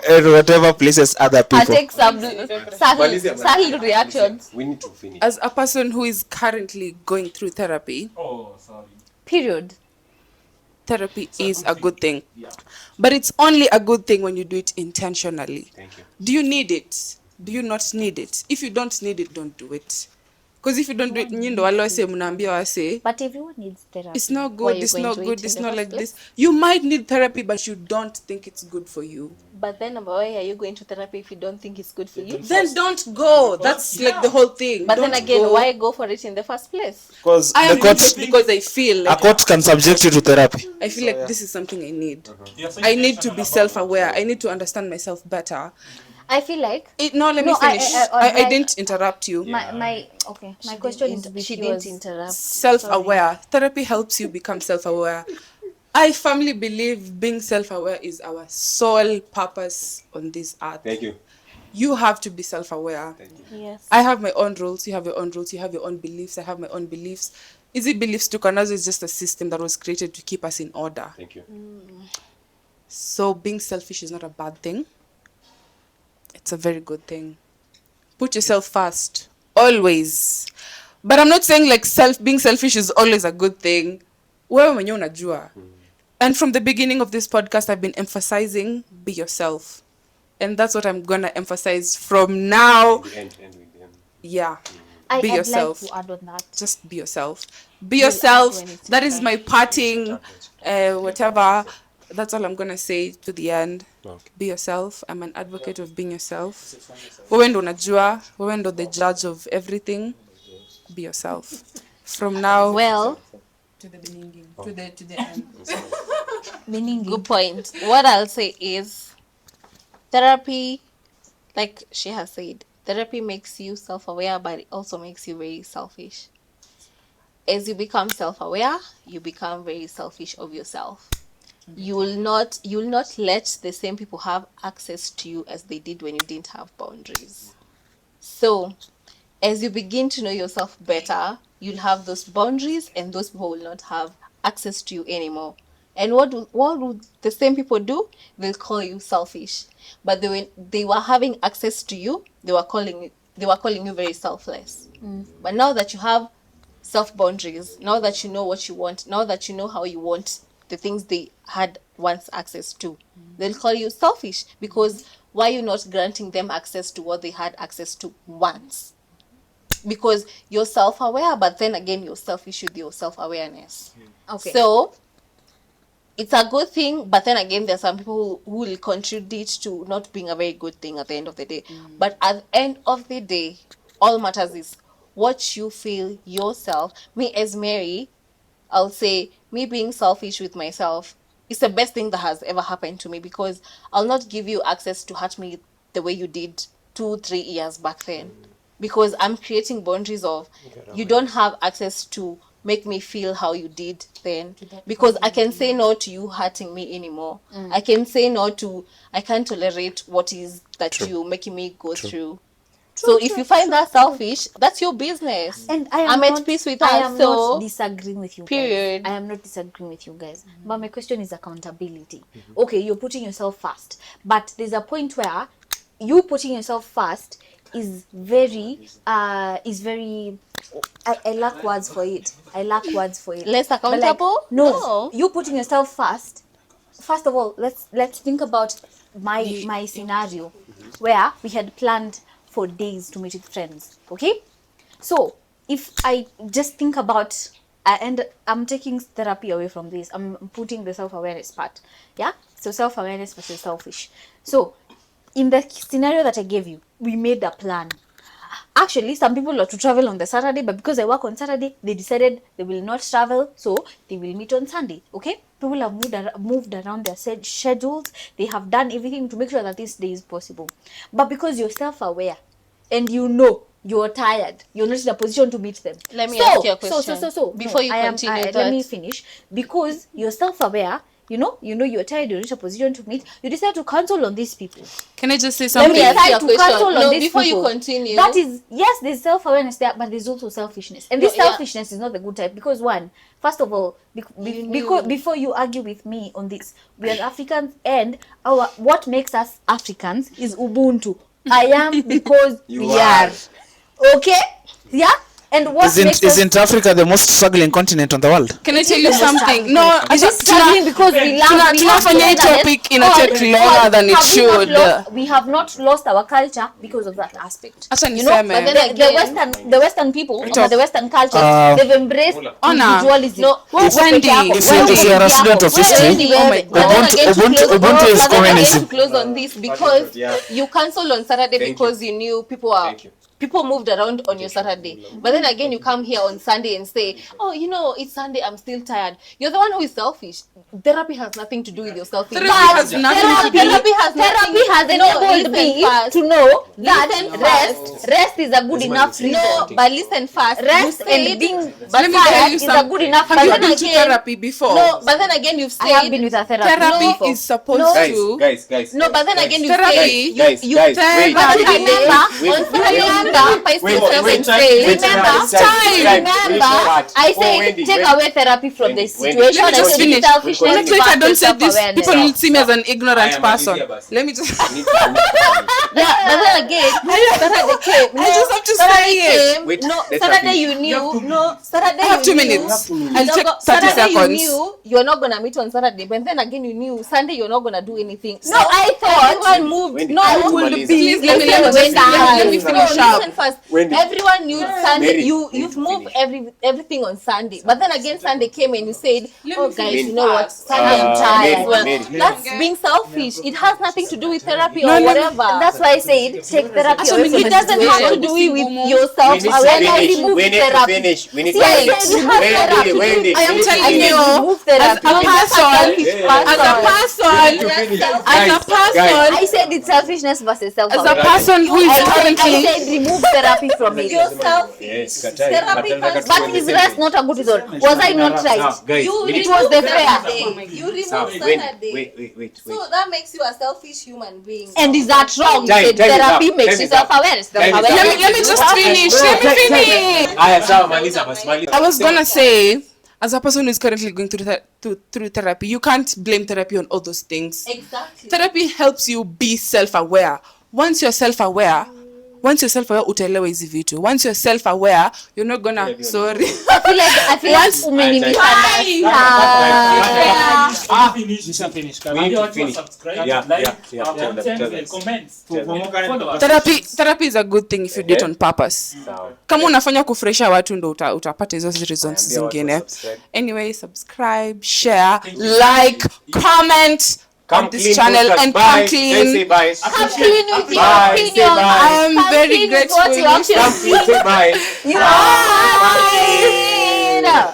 and whatever pleases other I people. take some subtle reactions. We need to finish. As a person who is currently going through therapy, Oh, sorry. Period. therapy is a good thing. But it's only a good thing when you do it intentionally. Thank you. Do you need it? Do you not need it? If you don't need it, don't do it. Because if you don't do it, nyinyi ndo wale wase mnaambia wase, But everyone needs therapy. it's not Why good, you it's going not to it good, in it's the not first like place? this. You might need therapy, but you don't think it's good for you. But then why are you going to therapy if you don't think it's good for you? Then don't go. That's like the whole thing. But Don't then again, go. why go for it in the first place? Because I the am doing court, it because I feel a like court can subject you to therapy. I feel like this is something I need. I need to be self-aware. I need to understand myself better. I feel like No, let me No, I- finish. I- I didn't interrupt you. my okay. My question is She because didn't interrupt. Self-aware. Therapy helps you become self-aware. I firmly believe being self-aware is our sole purpose on this earth. Thank you. You have to be self-aware. Yes. I have my own rules. You have your own rules. You have your own beliefs. I have my own beliefs. Easy beliefs to Kanazo is just a system that was created to keep us in order. Thank you. So being selfish is not a bad thing. It's a very good thing. Put yourself first, always. But I'm not saying like being selfish is always a good thing. Wewe mwenyewe unajua. And from the beginning of this podcast, I've been emphasizing be yourself. And that's what I'm gonna emphasize from now. The end with them. Yeah. I'd yourself. like to add on that. Just be yourself. Be yourself. when it's That is my parting, whatever. That's all I'm gonna say to the end. Okay. Be yourself. I'm an advocate of being yourself. Wewe ndo unajua. Wewe ndo the judge of everything. Be yourself. From now Well, to the beginning, to the end. Meaning good point. What I'll say is therapy, like she has said, therapy makes you self-aware, but it also makes you very selfish. As you become self-aware, you become very selfish of yourself. You will not let the same people have access to you as they did when you didn't have boundaries. So as you begin to know yourself better, you'll have those boundaries, and those people will not have access to you anymore. And what would the same people do? They'll call you selfish. But they were having access to you, they were calling you very selfless. But now that you have self boundaries, now that you know what you want, now that you know how you want the things they had once access to, they'll call you selfish, because why are you not granting them access to what they had access to once? Because you're self-aware, but then again you're selfish with your self-awareness. Okay. So it's a good thing, but then again there are some people who will contribute to not being a very good thing at the end of the day. But at the end of the day, all matters is what you feel yourself. Me as Mary, I'll say me being selfish with myself is the best thing that has ever happened to me, because I'll not give you access to hurt me the way you did 2-3 years back then, because I'm creating boundaries of you don't have access to make me feel how you did then, because I can say no to you hurting me anymore. I can say no to, I can't tolerate what is that you're making me go through. So if you find that selfish, that's your business. And I'm at peace with I that. am So not disagreeing with you. period. Guys. I am not disagreeing with you guys. But my question is accountability. Okay, you're putting yourself first, but there's a point where you putting yourself first is very I lack words for it. Less But like, accountable? no, you putting yourself first. First of all, let's think about my scenario where we had planned for days to meet with friends. Okay, so if I just think about and I'm taking therapy away from this, I'm putting the self-awareness part. Yeah, so self-awareness versus selfish. So in the scenario that I gave you, we made a plan. Actually, some people are to travel on the Saturday, but because I work on Saturday, they decided they will not travel, so they will meet on Sunday. Okay, people have moved around their schedules. They have done everything to make sure that this day is possible. But because you're self-aware and you know you're tired, you're not in a position to meet them. Let me ask you a question. Before you let continue me finish. Because you're self-aware, you know you're tired, you're not in a position to meet, you decide to cancel on these people. Can I just say Let something? me ask you a To question. cancel on No, these before you people. continue. That is, yes, there's self-awareness there, but there's also selfishness. And this No, yeah. selfishness is not the good type, because one, first of all, before you argue with me on this, we are Africans, and what makes us Africans is Ubuntu. I am because we are. Okay? Yeah? And what makes us Isn't Africa the most struggling continent on the world? Can I tell you something? No, I just struggling because we love tunafanya hii topic ina take longer than it should. We have not lost our culture because of that aspect. Acha You know, niseme. but then the Western people, or the Western culture, they've embraced Honor. individualism. No, Wendy, If you are a student of history, Oh my God. Ubuntu is communism. To close on this, because you cancelled on Saturday because you knew people moved around on your Saturday. But then again, you come here on Sunday and say, oh, it's Sunday, I'm still tired. You're the one who is selfish. Therapy has nothing to do with your selfishness. Therapy has nothing to do- Therapy has enabled me to know that rest is a good enough reason. No, but listen first. Rest You and said- being Let me tell tired you is a something. good enough Have you reason. been to therapy before? No, but then again, you've said I have been with a therapist. Therapy before. is supposed to. Guys. No, but then again, you Therapy. said Guys, wait. But Therapy. remember, on Saturday, I yourself and say, I said take away therapy from the situation. Let me just finish. Selfishness So if I don't say this, self-awareness. people will see me as an ignorant I am person. a Lydia, Let me just. Yeah, but then again, Saturday came. I just have to say it. Wait, No, let her Saturday finish. you knew. No, Saturday I have you 2 knew. minutes. I'll take 30 Saturday you seconds. knew you're not gonna meet on Saturday, but then again you knew Sunday you're not gonna do anything. No, I thought everyone moved. Wendy, No, I I will will be- Let me finish up. Listen first. Wendy. Everyone knew Sunday. Mary, You've to moved finish. everything on Sunday, but then again Sunday came and you said, "Oh guys, finish. you know what? Sunday I'm Mary, tired." Well, Mary. that's being selfish. It has nothing to do with therapy or No, no, whatever. that's why I said take therapy away from It the doesn't have to situation. do with We yourself. need to Awareness. finish. Remove We need to therapy. finish. We need See, to I finish. said you have therapy. Wendy, I am we need to telling finish. you, Remove as therapy. a person, I said it's selfishness versus self-awareness. as a person who is I currently, said remove therapy from it. You're selfish. Yes, katai. Therapy Nataka first. But tuende is same rest thing. not a good reason? Was I not right? Now, guys, You we need It was the fair. Saturday. You remove Sawa, Saturday. wait. So that makes you a selfish human being. And is that wrong? Time is Therapy up. makes Time you is up. self-aware. Time is up. Let me just finish. Let me finish. Haya, sawa, maliza basi, maliza. I was gonna say, as a person who's currently going through therapy, you can't blame therapy on all those things. Exactly. Therapy helps you be self-aware. Once you're self-aware, utaelewa hizi vitu. Once you're self-aware, you're not gonna, sorry. I feel like umenisunderstand. We need to finish. Yeah. Therapy is a good thing if you do it on purpose. Sawa. Kama unafanya kufresha watu ndo utapata hizo reasons Ambia watu zingine. subscribe. Anyway, subscribe, share, like, comment on this clean, channel podcast. and Bye. come Let's clean. say bye. Come clean with your Bye. Say opinion. bye. I am Come very clean with grateful. what you actually Come clean, say bye. Bye.